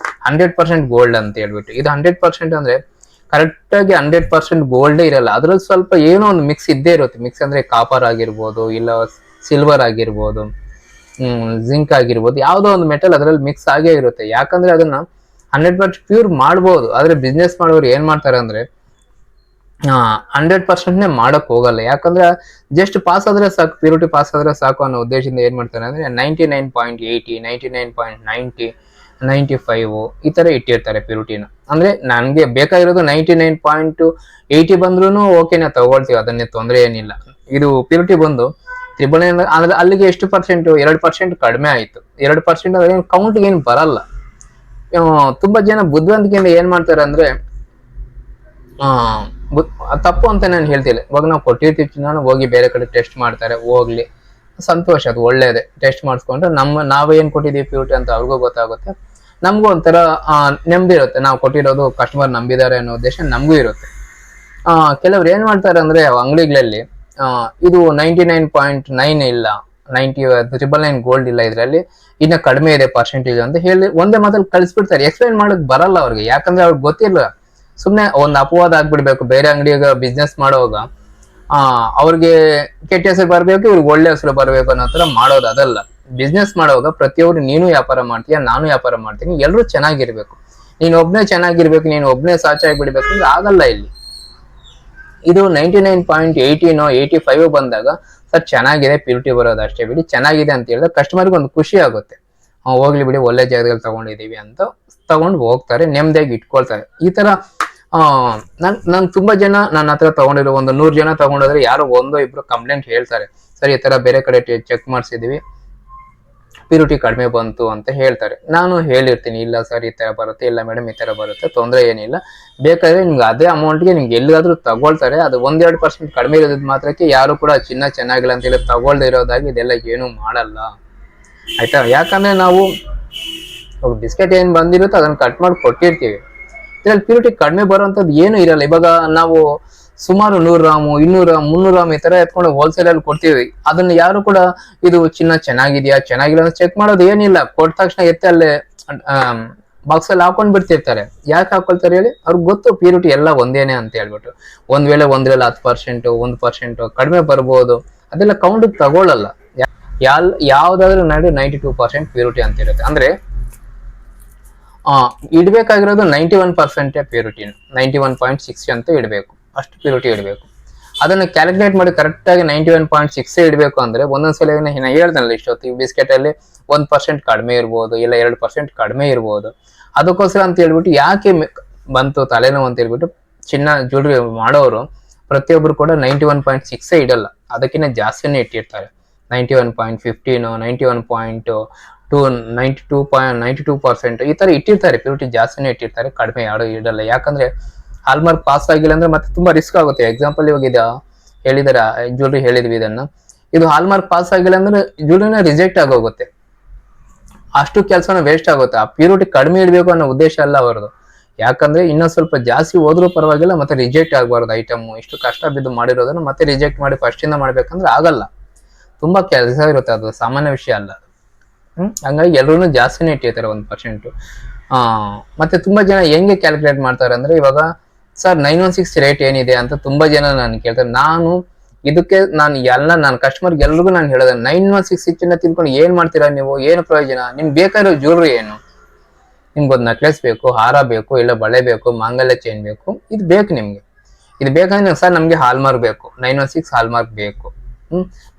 100% ಗೋಲ್ಡ್ ಅಂತ ಹೇಳ್ಬಿಟ್ಟು. ಇದು 100% ಅಂದ್ರೆ ಕರೆಕ್ಟ್ ಆಗಿ 100% ಗೋಲ್ಡೇ ಇರಲ್ಲ. ಅದ್ರಲ್ಲಿ ಸ್ವಲ್ಪ ಏನೋ ಒಂದು ಮಿಕ್ಸ್ ಇದ್ದೇ ಇರುತ್ತೆ. ಮಿಕ್ಸ್ ಅಂದ್ರೆ ಕಾಪರ್ ಆಗಿರ್ಬೋದು, ಇಲ್ಲ ಸಿಲ್ವರ್ ಆಗಿರ್ಬೋದು, ಜಿಂಕ್ ಆಗಿರ್ಬೋದು, ಯಾವುದೋ ಒಂದು ಮೆಟಲ್ ಅದರಲ್ಲಿ ಮಿಕ್ಸ್ ಆಗೇ ಇರುತ್ತೆ. ಯಾಕಂದ್ರೆ ಅದನ್ನ 100% ಪ್ಯೂರ್ ಮಾಡ್ಬೋದು. ಆದ್ರೆ ಬಿಸ್ನೆಸ್ ಮಾಡೋರು ಏನ್ ಮಾಡ್ತಾರೆ ಅಂದ್ರೆ 100%ನೇ ಮಾಡಕ್ ಹೋಗಲ್ಲ. ಯಾಕಂದ್ರೆ ಜಸ್ಟ್ ಪಾಸ್ ಆದ್ರೆ ಸಾಕು, ಪ್ಯೂರಿಟಿ ಪಾಸ್ ಆದ್ರೆ ಸಾಕು ಅನ್ನೋ ಉದ್ದೇಶದಿಂದ ಏನ್ ಮಾಡ್ತಾರೆ ಅಂದ್ರೆ 99.80, 99.90, 95 ಈ ತರ ಇಟ್ಟಿರ್ತಾರೆ ಪ್ಯೂರಿಟಿನ. ಅಂದ್ರೆ ನನ್ಗೆ ಬೇಕಾಗಿರೋದು 99.80 ಬಂದ್ರು ಓಕೆನಾ, ತಗೊಳ್ತೀವಿ, ಅದನ್ನೇ ತೊಂದರೆ ಏನಿಲ್ಲ. ಇದು ಪ್ಯೂರಿಟಿ ಬಂದು 999 ಅಂದ್ರೆ ಅಲ್ಲಿಗೆ ಎಷ್ಟು ಪರ್ಸೆಂಟ್, 2% ಕಡಿಮೆ ಆಯ್ತು. 2% ಅದೇನು ಕೌಂಟ್ಗೆ ಏನು ಬರಲ್ಲ. ತುಂಬಾ ಜನ ಬುದ್ಧಿವಂತಿಕೆಯಿಂದ ಏನ್ ಮಾಡ್ತಾರೆ ಅಂದ್ರೆ ತಪ್ಪು ಅಂತ ನಾನು ಹೇಳ್ತಿಲ್ಲ. ಇವಾಗ ನಾವು ಕೊಟ್ಟಿರ್ತೀವಿ, ನಾನು ಹೋಗಿ ಬೇರೆ ಕಡೆ ಟೆಸ್ಟ್ ಮಾಡ್ತಾರೆ, ಹೋಗ್ಲಿ, ಸಂತೋಷ, ಅದು ಒಳ್ಳೇದೇ. ಟೆಸ್ಟ್ ಮಾಡಿಸ್ಕೊಂಡ್ರೆ ನಾವೇನ್ ಕೊಟ್ಟಿದೀವಿ ಪ್ಯೂರಿಟಿ ಅಂತ ಅವ್ರಿಗೂ ಗೊತ್ತಾಗುತ್ತೆ, ನಮಗೂ ಒಂಥರ ನೆಮ್ಮದಿ ಇರುತ್ತೆ. ನಾವು ಕೊಟ್ಟಿರೋದು ಕಸ್ಟಮರ್ ನಂಬಿದ್ದಾರೆ ಅನ್ನೋ ಉದ್ದೇಶ ನಮಗೂ ಇರುತ್ತೆ. ಕೆಲವ್ರು ಏನ್ ಮಾಡ್ತಾರೆ ಅಂದ್ರೆ ಅಂಗಡಿಗಳಲ್ಲಿ ಇದು 99.9 ಇಲ್ಲ, 999 ಗೋಲ್ಡ್ ಇಲ್ಲ, ಇದ್ರಲ್ಲಿ ಇನ್ನ ಕಡಿಮೆ ಇದೆ ಪರ್ಸೆಂಟೇಜ್ ಅಂತ ಹೇಳಿ ಒಂದೇ ಮಾತಲ್ಲಿ ಕಳಿಸ್ಬಿಡ್ತಾರೆ. ಎಕ್ಸ್ಪ್ಲೈನ್ ಮಾಡಕ್ ಬರಲ್ಲ ಅವ್ರಿಗೆ. ಯಾಕಂದ್ರೆ ಅವ್ರಿಗೆ ಗೊತ್ತಿಲ್ಲ. ಸುಮ್ನೆ ಒಂದು ಅಪವಾದ ಆಗ್ಬಿಡ್ಬೇಕು. ಬೇರೆ ಅಂಗಡಿಯಾಗ ಬಿಸ್ನೆಸ್ ಮಾಡುವಾಗ ಅವ್ರಿಗೆ ಕೆಟ್ಟ ಹೆಸರು ಬರ್ಬೇಕು, ಇವ್ರಿಗೆ ಒಳ್ಳೆ ಹೆಸರು ಬರ್ಬೇಕು ಅನ್ನೋ ತರ ಮಾಡೋದು. ಅದಲ್ಲ. ಬಿಸ್ನೆಸ್ ಮಾಡುವಾಗ ಪ್ರತಿಯೊಬ್ರು, ನೀನು ವ್ಯಾಪಾರ ಮಾಡ್ತೀಯ, ನಾನು ವ್ಯಾಪಾರ ಮಾಡ್ತೀನಿ, ಎಲ್ಲರೂ ಚೆನ್ನಾಗಿರ್ಬೇಕು. ನೀನ್ ಒಬ್ನೇ ಚೆನ್ನಾಗಿರ್ಬೇಕು, ನೀನು ಒಬ್ನೇ ಸಾಚಾಗಿ ಬಿಡ್ಬೇಕು ಅಂದ್ರೆ ಆಗಲ್ಲ ಇಲ್ಲಿ. ಇದು 99.80 85 ಬಂದಾಗ ಸರ್ ಚೆನ್ನಾಗಿದೆ, ಪ್ಯೂರಿಟಿ ಬರೋದು ಅಷ್ಟೇ ಬಿಡಿ, ಚೆನ್ನಾಗಿದೆ ಅಂತ ಹೇಳಿದ್ರೆ ಕಸ್ಟಮರ್ಗೆ ಒಂದು ಖುಷಿ ಆಗುತ್ತೆ. ಹೋಗ್ಲಿ ಬಿಡಿ, ಒಳ್ಳೆ ಜಾಗದಲ್ಲಿ ತಗೊಂಡಿದೀವಿ ಅಂತ ತಗೊಂಡು ಹೋಗ್ತಾರೆ, ನೆಮ್ಮದಿಯಾಗಿ ಇಟ್ಕೊಳ್ತಾರೆ. ಈ ತರ ನನ್ ತುಂಬಾ ಜನ ನನ್ನ ಹತ್ರ ತಗೊಂಡಿರೋ, ಒಂದು 100 ಜನ ತಗೊಂಡೋದ್ರೆ ಯಾರೋ 1-2 ಕಂಪ್ಲೇಂಟ್ ಹೇಳ್ತಾರೆ, ಸರ್ ಈ ತರ ಬೇರೆ ಕಡೆ ಚೆಕ್ ಮಾಡ್ಸಿದೀವಿ, ಪ್ಯೂರಿಟಿ ಕಡಿಮೆ ಬಂತು ಅಂತ ಹೇಳ್ತಾರೆ. ನಾನು ಹೇಳಿರ್ತೀನಿ, ಇಲ್ಲ ಸರ್ ಈ ತರ ಬರುತ್ತೆ, ಇಲ್ಲ ಮೇಡಮ್ ಈ ತರ ಬರುತ್ತೆ, ತೊಂದರೆ ಏನಿಲ್ಲ. ಬೇಕಾದ್ರೆ ನಿಮ್ಗೆ ಅದೇ ಅಮೌಂಟ್ಗೆ ನಿಮ್ಗೆ ಎಲ್ಲಿಗಾದ್ರೂ ತಗೊಳ್ತಾರೆ. ಅದು 1-2% ಕಡಿಮೆ ಇರೋದ್ ಮಾತ್ರಕ್ಕೆ ಯಾರು ಕೂಡ ಚಿನ್ನ ಚೆನ್ನಾಗಿಲ್ಲ ಅಂತ ಹೇಳಿ ತಗೊಳ್ದೇ ಇರೋದಾಗಿ ಇದೆಲ್ಲ ಏನು ಮಾಡಲ್ಲ, ಆಯ್ತಾ. ಯಾಕಂದ್ರೆ ನಾವು ಬಿಸ್ಕೆಟ್ ಏನ್ ಬಂದಿರುತ್ತೋ ಅದನ್ನ ಕಟ್ ಮಾಡಿ ಕೊಟ್ಟಿರ್ತೀವಿ. ಇದ್ರಲ್ಲಿ ಪ್ಯೂರಿಟಿ ಕಡಿಮೆ ಬರುವಂತದ್ದು ಏನು ಇರಲ್ಲ. ಇವಾಗ ನಾವು ಸುಮಾರು 100 ಗ್ರಾಮ್, 200 ಗ್ರಾಮ್, 300 ಗ್ರಾಮ್ ಈ ತರ ಎತ್ಕೊಂಡು ಹೋಲ್ಸೇಲ್ ಅಲ್ಲಿ ಕೊಡ್ತೀವಿ. ಅದನ್ನ ಯಾರು ಕೂಡ ಇದು ಚಿನ್ನ ಚೆನ್ನಾಗಿದ್ಯಾ ಚೆನ್ನಾಗಿಲ್ಲ ಅಂತ ಚೆಕ್ ಮಾಡೋದು ಏನಿಲ್ಲ. ಕೊಟ್ಟ ತಕ್ಷಣ ಎತ್ತೆ ಅಲ್ಲೇ ಬಾಕ್ಸ್ ಅಲ್ಲಿ ಹಾಕೊಂಡ್ ಬಿಡ್ತಿರ್ತಾರೆ. ಯಾಕೆ ಹಾಕೊಳ್ತಾರೆ ಹೇಳಿ? ಅವ್ರಿಗೆ ಗೊತ್ತು ಪ್ಯೂರಿಟಿ ಎಲ್ಲ ಒಂದೇನೆ ಅಂತ ಹೇಳ್ಬಿಟ್ಟು. ಒಂದ್ ವೇಳೆ 10%, 1% ಕಡಿಮೆ ಬರ್ಬೋದು, ಅದೆಲ್ಲ ಕೌಂಟ್ ತಗೊಳ್ಳಲ್ಲ. ಯಾವ್ದಾದ್ರು 92% ಪ್ಯೂರಿಟಿ ಅಂತ ಇರುತ್ತೆ. ಅಂದ್ರೆ ಇಡ್ಬೇಕಾಗಿರೋದು 91% ಪ್ಯೂರಿಟಿ, 91.6 ಅಂತ ಇಡಬೇಕು, ಅಷ್ಟು ಪ್ಯೂರಿಟಿ ಇಡಬೇಕು. ಅದನ್ನ ಕ್ಯಾಲ್ಕುಲೇಟ್ ಮಾಡಿ ಕರೆಕ್ಟ್ ಆಗಿ 91.6 ಇಡಬೇಕು ಅಂದ್ರೆ ಒಂದೊಂದ್ಸಲ ನಾನು ಹೇಳ್ದಲ್ಲ ಇಷ್ಟೊತ್ತು ಈ ಬಿಸ್ಕೆಟ್ ಅಲ್ಲಿ 1% ಕಡಿಮೆ ಇರ್ಬೋದು, ಇಲ್ಲ 2% ಕಡಿಮೆ ಇರ್ಬೋದು. ಅದಕ್ಕೋಸ್ಕರ ಅಂತ ಹೇಳ್ಬಿಟ್ಟು ಯಾಕೆ ಬಂತು ತಲೆನೋವು ಅಂತ ಹೇಳ್ಬಿಟ್ಟು ಚಿನ್ನ ಜ್ಯುವೆಲ್ರಿ ಮಾಡೋರು ಪ್ರತಿಯೊಬ್ರು ಕೂಡ 91.6 ಇಡಲ್ಲ, ಅದಕ್ಕಿಂತ ಜಾಸ್ತಿನೇ ಇಟ್ಟಿರ್ತಾರೆ. 91.15, 91.2, 92% ಈ ತರ ಇಟ್ಟಿರ್ತಾರೆ. ಪ್ಯೂರಿಟಿ ಜಾಸ್ತಿನೇ ಇಟ್ಟಿರ್ತಾರೆ, ಕಡಿಮೆ ಯಾರು ಇಡಲ್ಲ. ಯಾಕಂದ್ರೆ ಹಾಲ್ಮಾರ್ಕ್ ಪಾಸ್ ಆಗಿಲ್ಲ ಅಂದ್ರೆ ಮತ್ತೆ ತುಂಬಾ ರಿಸ್ಕ್ ಆಗುತ್ತೆ. ಎಕ್ಸಾಂಪಲ್ ಇವಾಗ ಇದು ಹೇಳಿದಾರೆ ಜ್ಯುವೆಲ್ರಿ ಹೇಳಿದ್ವಿ ಇದನ್ನ, ಇದು ಹಾಲ್ಮಾರ್ಕ್ ಪಾಸ್ ಆಗಿಲ್ಲ ಅಂದ್ರೆ ಜ್ಯುವೆಲ್ರಿನ ರಿಜೆಕ್ಟ್ ಆಗೋಗುತ್ತೆ, ಅಷ್ಟು ಕೆಲಸನ ವೇಸ್ಟ್ ಆಗುತ್ತೆ. ಆ ಪ್ಯೂರಿಟಿ ಕಡಿಮೆ ಇಡಬೇಕು ಅನ್ನೋ ಉದ್ದೇಶ ಅಲ್ಲ ಅವರದು. ಯಾಕಂದ್ರೆ ಇನ್ನೊಂದ್ ಸ್ವಲ್ಪ ಜಾಸ್ತಿ ಹೋದ್ರೂ ಪರವಾಗಿಲ್ಲ, ಮತ್ತೆ ರಿಜೆಕ್ಟ್ ಆಗಬಾರ್ದು ಐಟಮ್. ಇಷ್ಟು ಕಷ್ಟ ಬಿದ್ದು ಮಾಡಿರೋದನ್ನ ಮತ್ತೆ ರಿಜೆಕ್ಟ್ ಮಾಡಿ ಫಸ್ಟ್ ಇಂದ ಮಾಡ್ಬೇಕಂದ್ರೆ ಆಗಲ್ಲ, ತುಂಬಾ ಕೆಲಸ ಇರುತ್ತೆ, ಅದು ಸಾಮಾನ್ಯ ವಿಷಯ ಅಲ್ಲ. ಹಂಗಾಗಿ ಎಲ್ಲರೂ ಜಾಸ್ತಿನೇ ಇಟ್ಟಿರ್ತಾರೆ 1%. ಮತ್ತೆ ತುಂಬಾ ಜನ ಹೆಂಗೆ ಕ್ಯಾಲ್ಕುಲೇಟ್ ಮಾಡ್ತಾರೆ ಅಂದ್ರೆ, ಇವಾಗ ಸರ್ 916 ರೇಟ್ ಏನಿದೆ ಅಂತ ತುಂಬಾ ಜನ ನಾನು ಕೇಳ್ತಾರೆ. ನಾನು ಇದಕ್ಕೆ ನಾನು ಕಸ್ಟಮರ್ಗೆ ಎಲ್ರಿಗೂ ನಾನು ಹೇಳೋದು 916 ತಿಳ್ಕೊಂಡು ಏನ್ ಮಾಡ್ತೀರಾ ನೀವು, ಏನು ಪ್ರಯೋಜನ? ನಿಮ್ಗೆ ಬೇಕಾಗಿರೋ ಜ್ಯುವೆಲ್ರಿ ಏನು? ನಿಮ್ಗೊಂದು ನೆಕ್ಲೆಸ್ ಬೇಕು, ಹಾರ ಬೇಕು, ಇಲ್ಲ ಬಳೆ ಬೇಕು, ಮಾಂಗಲ್ಯ ಚೈನ್ ಬೇಕು, ಇದು ಬೇಕು ನಿಮ್ಗೆ. ಇದು ಬೇಕಂದ್ರೆ ಸರ್ ನಮ್ಗೆ ಹಾಲ್ಮಾರ್ಕ್ ಬೇಕು, 916 ಹಾಲ್ಮಾರ್ಕ್ ಬೇಕು.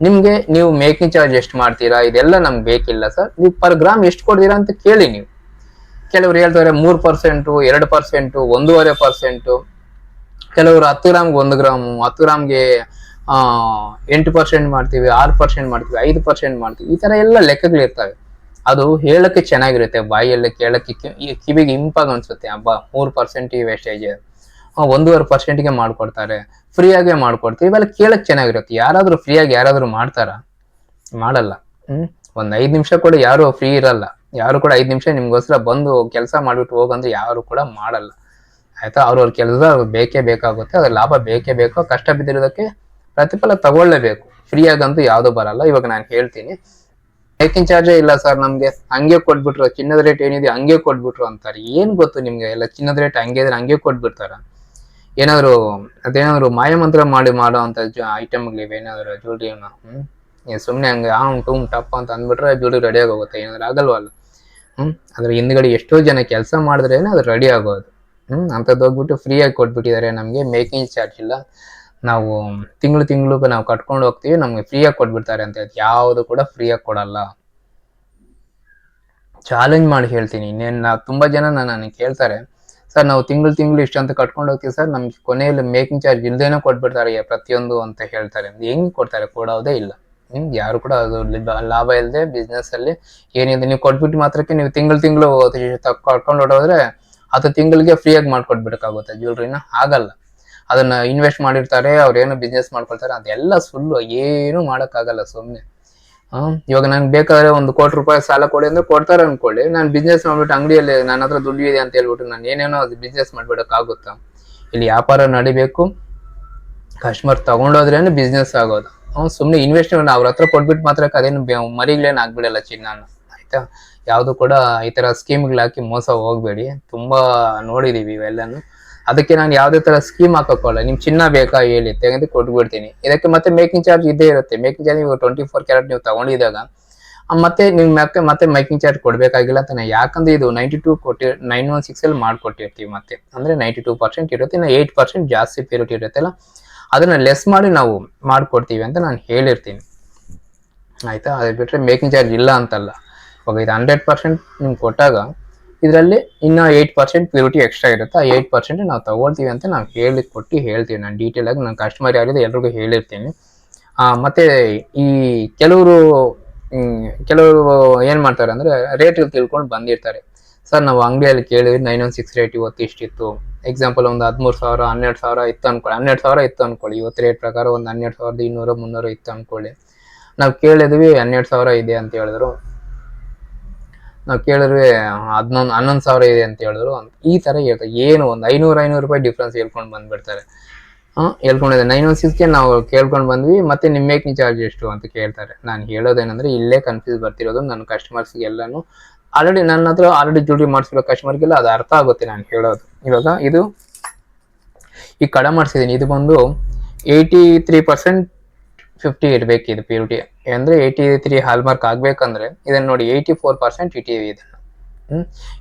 ನಿಮ್ಗೆ ನೀವು ಮೇಕಿಂಗ್ ಚಾರ್ಜ್ ಎಷ್ಟು ಮಾಡ್ತೀರಾ, ಇದೆಲ್ಲ ನಮ್ಗೆ ಬೇಕಿಲ್ಲ ಸರ್. ನೀವು ಪರ್ ಗ್ರಾಮ್ ಎಷ್ಟು ಕೊಡ್ತೀರಾ ಅಂತ ಕೇಳಿ ನೀವು. ಕೆಲವ್ರು ಹೇಳ್ತಾರೆ 3%, 2%, 1.5%. ಕೆಲವರು 10 ಗ್ರಾಮ್ಗೆ 1 ಗ್ರಾಮು, 10 ಗ್ರಾಮ್ಗೆ 8% ಮಾಡ್ತೀವಿ, 6% ಮಾಡ್ತೀವಿ, 5% ಮಾಡ್ತೀವಿ. ಈ ತರ ಎಲ್ಲ ಲೆಕ್ಕಗಳಿರ್ತವೆ. ಅದು ಹೇಳಕ್ಕೆ ಚೆನ್ನಾಗಿರುತ್ತೆ, ಬಾಯಿಯಲ್ಲೇ ಕೇಳಕ್ಕೆ ಕಿವಿಗೆ ಇಂಪಾಗಿ ಅನ್ಸುತ್ತೆ. ಹಬ್ಬ 3% ವೇಸ್ಟೇಜ್, 1.5%ಗೆ ಮಾಡ್ಕೊಡ್ತಾರೆ, ಫ್ರೀಯಾಗೆ ಮಾಡ್ಕೊಡ್ತೀವಿ, ಇವೆಲ್ಲ ಕೇಳಕ್ ಚೆನ್ನಾಗಿರುತ್ತೆ. ಯಾರಾದ್ರೂ ಫ್ರೀಯಾಗಿ ಯಾರಾದ್ರೂ ಮಾಡ್ತಾರ? ಮಾಡಲ್ಲ. ಒಂದ್ 5 ನಿಮಿಷ ಕೂಡ ಯಾರು ಫ್ರೀ ಇರಲ್ಲ. ಯಾರು ಕೂಡ 5 ನಿಮಿಷ ನಿಮ್ಗೋಸ್ಕರ ಬಂದು ಕೆಲಸ ಮಾಡ್ಬಿಟ್ಟು ಹೋಗಂದ್ರೆ ಯಾರು ಕೂಡ ಮಾಡಲ್ಲ. ಆಯ್ತಾ? ಅವ್ರವ್ರ ಕೆಲಸ ಬೇಕೇ ಬೇಕಾಗುತ್ತೆ, ಅದ್ರ ಲಾಭ ಬೇಕೇ ಬೇಕು. ಕಷ್ಟ ಬಿದ್ದಿರೋದಕ್ಕೆ ಪ್ರತಿಫಲ ತಗೊಳ್ಳೇಬೇಕು. ಫ್ರೀಯಾಗಂತೂ ಯಾವ್ದು ಬರಲ್ಲ. ಇವಾಗ ನಾನು ಹೇಳ್ತೀನಿ, ಮೇಕಿಂಗ್ ಚಾರ್ಜೇ ಇಲ್ಲ ಸರ್ ನಮ್ಗೆ, ಹಂಗೆ ಕೊಟ್ಬಿಟ್ರು, ಚಿನ್ನದ ರೇಟ್ ಏನಿದೆ ಹಂಗೆ ಕೊಟ್ಬಿಟ್ರು ಅಂತಾರೆ. ಏನ್ ಗೊತ್ತು ನಿಮ್ಗೆ? ಎಲ್ಲ ಚಿನ್ನದ ರೇಟ್ ಹಂಗೆ ಇದ್ರೆ ಹಂಗೆ ಕೊಟ್ಬಿಡ್ತಾರ? ಅದೇನಾದ್ರು ಮಾಯಮಂತ್ರ ಮಾಡಿ ಮಾಡೋ ಅಂತ ಐಟಮ್ಗಳಿವೆ ಏನಾದ್ರು ಜ್ಯುವೆಲ್ರಿನ? ಸುಮ್ನೆ ಹಂಗೆ ಟಪ್ ಅಂತ ಅಂದ್ಬಿಟ್ರೆ ಜ್ಯುವೆಲ್ರಿ ರೆಡಿ ಆಗೋಗುತ್ತೆ? ಏನಾದ್ರು ಆಗಲ್ವಲ್ಲ. ಅದ್ರ ಹಿಂದ್ಗಡೆ ಎಷ್ಟೋ ಜನ ಕೆಲಸ ಮಾಡಿದ್ರೇನೆ ಅದು ರೆಡಿ ಆಗೋದು. ಅಂತದ್ದು ಹೋಗ್ಬಿಟ್ಟು ಫ್ರೀಯಾಗಿ ಕೊಟ್ಬಿಟ್ಟಿದ್ದಾರೆ ನಮ್ಗೆ, ಮೇಕಿಂಗ್ ಚಾರ್ಜ್ ಇಲ್ಲ, ನಾವು ತಿಂಗಳು ನಾವು ಕಟ್ಕೊಂಡು ಹೋಗ್ತೀವಿ, ನಮ್ಗೆ ಫ್ರೀಯಾಗಿ ಕೊಟ್ಬಿಡ್ತಾರೆ ಅಂತ ಹೇಳಿ. ಯಾವುದು ಕೂಡ ಫ್ರೀಯಾಗಿ ಕೊಡಲ್ಲ. ಚಾಲೆಂಜ್ ಮಾಡಿ ಹೇಳ್ತೀನಿ. ನಾವು ತುಂಬಾ ಜನ ನನಗೆ ಕೇಳ್ತಾರೆ, ಸರ್ ನಾವು ತಿಂಗಳು ಇಷ್ಟಂತ ಕಟ್ಕೊಂಡು ಹೋಗ್ತೀವಿ ಸರ್, ನಮ್ಗೆ ಕೊನೆಯಲ್ಲಿ ಮೇಕಿಂಗ್ ಚಾರ್ಜ್ ಇಲ್ದೇನೋ ಕೊಟ್ಬಿಡ್ತಾರೆ ಪ್ರತಿಯೊಂದು ಅಂತ ಹೇಳ್ತಾರೆ. ಹೆಂಗ್ ಕೊಡ್ತಾರೆ? ಕೊಡೋದೇ ಇಲ್ಲ. ಯಾರು ಕೂಡ ಅದು ಲಾಭ ಇಲ್ಲದೆ ಬಿಸ್ನೆಸ್ ಅಲ್ಲಿ ಏನಿದೆ, ನೀವು ಕೊಟ್ಬಿಟ್ಟು ಮಾತ್ರಕ್ಕೆ ನೀವು ತಿಂಗಳು ಕಟ್ಕೊಂಡು ಹೊಡೋದ್ರೆ 10 ತಿಂಗಳಿಗೆ ಫ್ರೀಯಾಗಿ ಮಾಡ್ಕೊಟ್ಬಿಡಕ್ಕಾಗುತ್ತೆ ಜ್ಯುವೆಲ್ರಿನ? ಆಗಲ್ಲ. ಅದನ್ನ ಇನ್ವೆಸ್ಟ್ ಮಾಡಿರ್ತಾರೆ, ಅವ್ರೇನು ಬಿಸ್ನೆಸ್ ಮಾಡ್ಕೊಳ್ತಾರೆ, ಅದೆಲ್ಲ ಸುಳ್ಳು. ಏನು ಮಾಡಕ್ಕಾಗಲ್ಲ ಸುಮ್ನೆ. ಇವಾಗ ನನ್ಗೆ ಬೇಕಾದ್ರೆ 1 ಕೋಟಿ ರೂಪಾಯಿ ಸಾಲ ಕೊಡಿ ಅಂದ್ರೆ ಕೊಡ್ತಾರೆ ಅನ್ಕೊಳ್ಳಿ. ನಾನು ಬಿಸ್ನೆಸ್ ಮಾಡ್ಬಿಟ್ಟು ಅಂಗಡಿಯಲ್ಲಿ ನನ್ನ ಹತ್ರ ದುಡ್ಡು ಇದೆ ಅಂತ ಹೇಳ್ಬಿಟ್ಟು ನಾನು ಏನೇನೋ ಅದು ಬಿಸ್ನೆಸ್ ಮಾಡ್ಬಿಡಕ್ಕಾಗುತ್ತಾ? ಇಲ್ಲಿ ವ್ಯಾಪಾರ ನಡಿಬೇಕು, ಕಸ್ಟಮರ್ ತಗೊಂಡೋದ್ರೇನೆ ಬಿಸ್ನೆಸ್ ಆಗೋದು. ಸುಮ್ನೆ ಇನ್ವೆಸ್ಟ್ಮೆಂಟ್ ಅವ್ರ ಹತ್ರ ಕೊಟ್ಬಿಟ್ಟು ಮಾತ್ರ ಅದೇನು ಮರಿಗಳೇನು ಆಗ್ಬಿಡಲ್ಲ ಚಿನ್ನಾನ. ಆಯ್ತಾ? ಯಾವ್ದು ಕೂಡ ಈ ತರ ಸ್ಕೀಮ್ಗಳು ಹಾಕಿ ಮೋಸ ಹೋಗ್ಬೇಡಿ. ತುಂಬಾ ನೋಡಿದೀವಿ ಇವೆಲ್ಲಾನು. ಅದಕ್ಕೆ ನಾನು ಯಾವ್ದೇ ತರ ಸ್ಕೀಮ್ ಹಾಕೋಲ್ಲ. ನಿಮ್ ಚಿನ್ನ ಬೇಕಾ ಹೇಳಿ, ತೆಗೆದು ಕೊಟ್ಬಿಡ್ತೀನಿ. ಇದಕ್ಕೆ ಮತ್ತೆ ಮೇಕಿಂಗ್ ಚಾರ್ಜ್ ಇದ್ದೇ ಇರುತ್ತೆ. ಮೇಕಿಂಗ್ ಚಾರ್ಜ್ ನೀವು 24 ಕ್ಯಾರೆಟ್ ನೀವು ತಗೊಂಡಿದಾಗ ಮತ್ತೆ ನೀವು ಮತ್ತೆ ಮೇಕಿಂಗ್ ಚಾರ್ಜ್ ಕೊಡ್ಬೇಕಾಗಿಲ್ಲ ತಾನೆ. ಯಾಕಂದ್ರೆ ಇದು 916 ಅಲ್ಲಿ ಮಾಡ್ಕೊಟ್ಟಿರ್ತೀವಿ. ಮತ್ತೆ ಅಂದ್ರೆ 92% ಇರುತ್ತೆ, ಇನ್ನು 8% ಜಾಸ್ತಿ ಪ್ಯೂರಿಟಿ ಇರುತ್ತಲ್ಲ, ಅದನ್ನ ಲೆಸ್ ಮಾಡಿ ನಾವು ಮಾಡ್ಕೊಡ್ತೀವಿ ಅಂತ ನಾನು ಹೇಳಿರ್ತೀನಿ. ಆಯ್ತಾ? ಅದ್ ಬಿಟ್ರೆ ಮೇಕಿಂಗ್ ಚಾರ್ಜ್ ಇಲ್ಲ ಅಂತಲ್ಲ. ಇವಾಗ ಇದು 100% ನಿಮ್ಗೆ ಕೊಟ್ಟಾಗ ಇದರಲ್ಲಿ ಇನ್ನ 8% ಪ್ಯೂರಿಟಿ ಎಕ್ಸ್ಟ್ರಾ ಇರುತ್ತೆ. ಆ 8% ನಾವು ತಗೊಳ್ತೀವಿ ಅಂತ ನಾವು ಹೇಳ್ತೀವಿ. ನಾನು ಡೀಟೇಲ್ ಆಗಿ ನಾನು ಕಸ್ಟಮರ್ ಯಾರಿದೆ ಎಲ್ರಿಗೂ ಹೇಳಿರ್ತೀನಿ. ಮತ್ತೆ ಈ ಕೆಲವರು ಏನ್ ಮಾಡ್ತಾರೆ ಅಂದ್ರೆ ರೇಟ್ ತಿಳ್ಕೊಂಡು ಬಂದಿರ್ತಾರೆ. ಸರ್ ನಾವು ಅಂಗಡಿಯಲ್ಲಿ ಕೇಳಿದ್ವಿ 916 ರೇಟ್ ಇವತ್ತು ಇಷ್ಟಿತ್ತು. ಎಕ್ಸಾಂಪಲ್ ಒಂದು 13,000 12,000 ಇತ್ತು ಅನ್ಕೊಳ್ಳಿ, 12,000 ಇತ್ತು ಅನ್ಕೊಳ್ಳಿ. ಇವತ್ತು ರೇಟ್ ಪ್ರಕಾರ ಒಂದು 12,200 300 ಇತ್ತು ಅನ್ಕೊಳ್ಳಿ. ನಾವು ಕೇಳಿದ್ವಿ 12,000 ಇದೆ ಅಂತ ಹೇಳಿದ್ರು. ನಾವು ಕೇಳಿದ್ವಿ 11,000 ಇದೆ ಅಂತ ಹೇಳಿದ್ರು. ಈ ತರ ಹೇಳ್ತಾರೆ. ಏನು ಒಂದು 500 ರೂಪಾಯಿ ಡಿಫ್ರೆನ್ಸ್ ಹೇಳ್ಕೊಂಡು ಬಂದ್ಬಿಡ್ತಾರೆ. ಹೇಳ್ಕೊಂಡಿದ್ದೆ 916ಗೆ ನಾವು ಕೇಳ್ಕೊಂಡು ಬಂದ್ವಿ, ಮತ್ತೆ ನಿಮ್ ಮೇಕಿಂಗ್ ಚಾರ್ಜ್ ಎಷ್ಟು ಅಂತ ಕೇಳ್ತಾರೆ. ನಾನು ಹೇಳೋದೇನಂದ್ರೆ ಇಲ್ಲೇ ಕನ್ಫ್ಯೂಸ್ ಬರ್ತಿರೋದು. ನನ್ನ ಕಸ್ಟಮರ್ಸ್ಗೆ ಎಲ್ಲಾನು ನನ್ನ ಹತ್ರ ಆಲ್ರೆಡಿ ಜ್ಯುವೆಲ್ರಿ ಮಾಡಿಸಿರೋ ಕಸ್ಟಮರ್ಗೆಲ್ಲ ಅದು ಅರ್ಥ ಆಗುತ್ತೆ ನಾನು ಹೇಳೋದು. ಇವಾಗ ಇದು ಈ ಕಡೆ ಮಾಡಿಸಿದೀನಿ, ಇದು ಬಂದು 83% 50 ಇರ್ಬೇಕು ಇದು ಪ್ಯೂರಿಟಿ. ಅಂದ್ರೆ 83 ಹಾಲ್ಮಾರ್ಕ್ ಆಗ್ಬೇಕಂದ್ರೆ ಇದನ್ನ ನೋಡಿ 84% ಇಟ್ಟಿವಿ. ಇದನ್ನ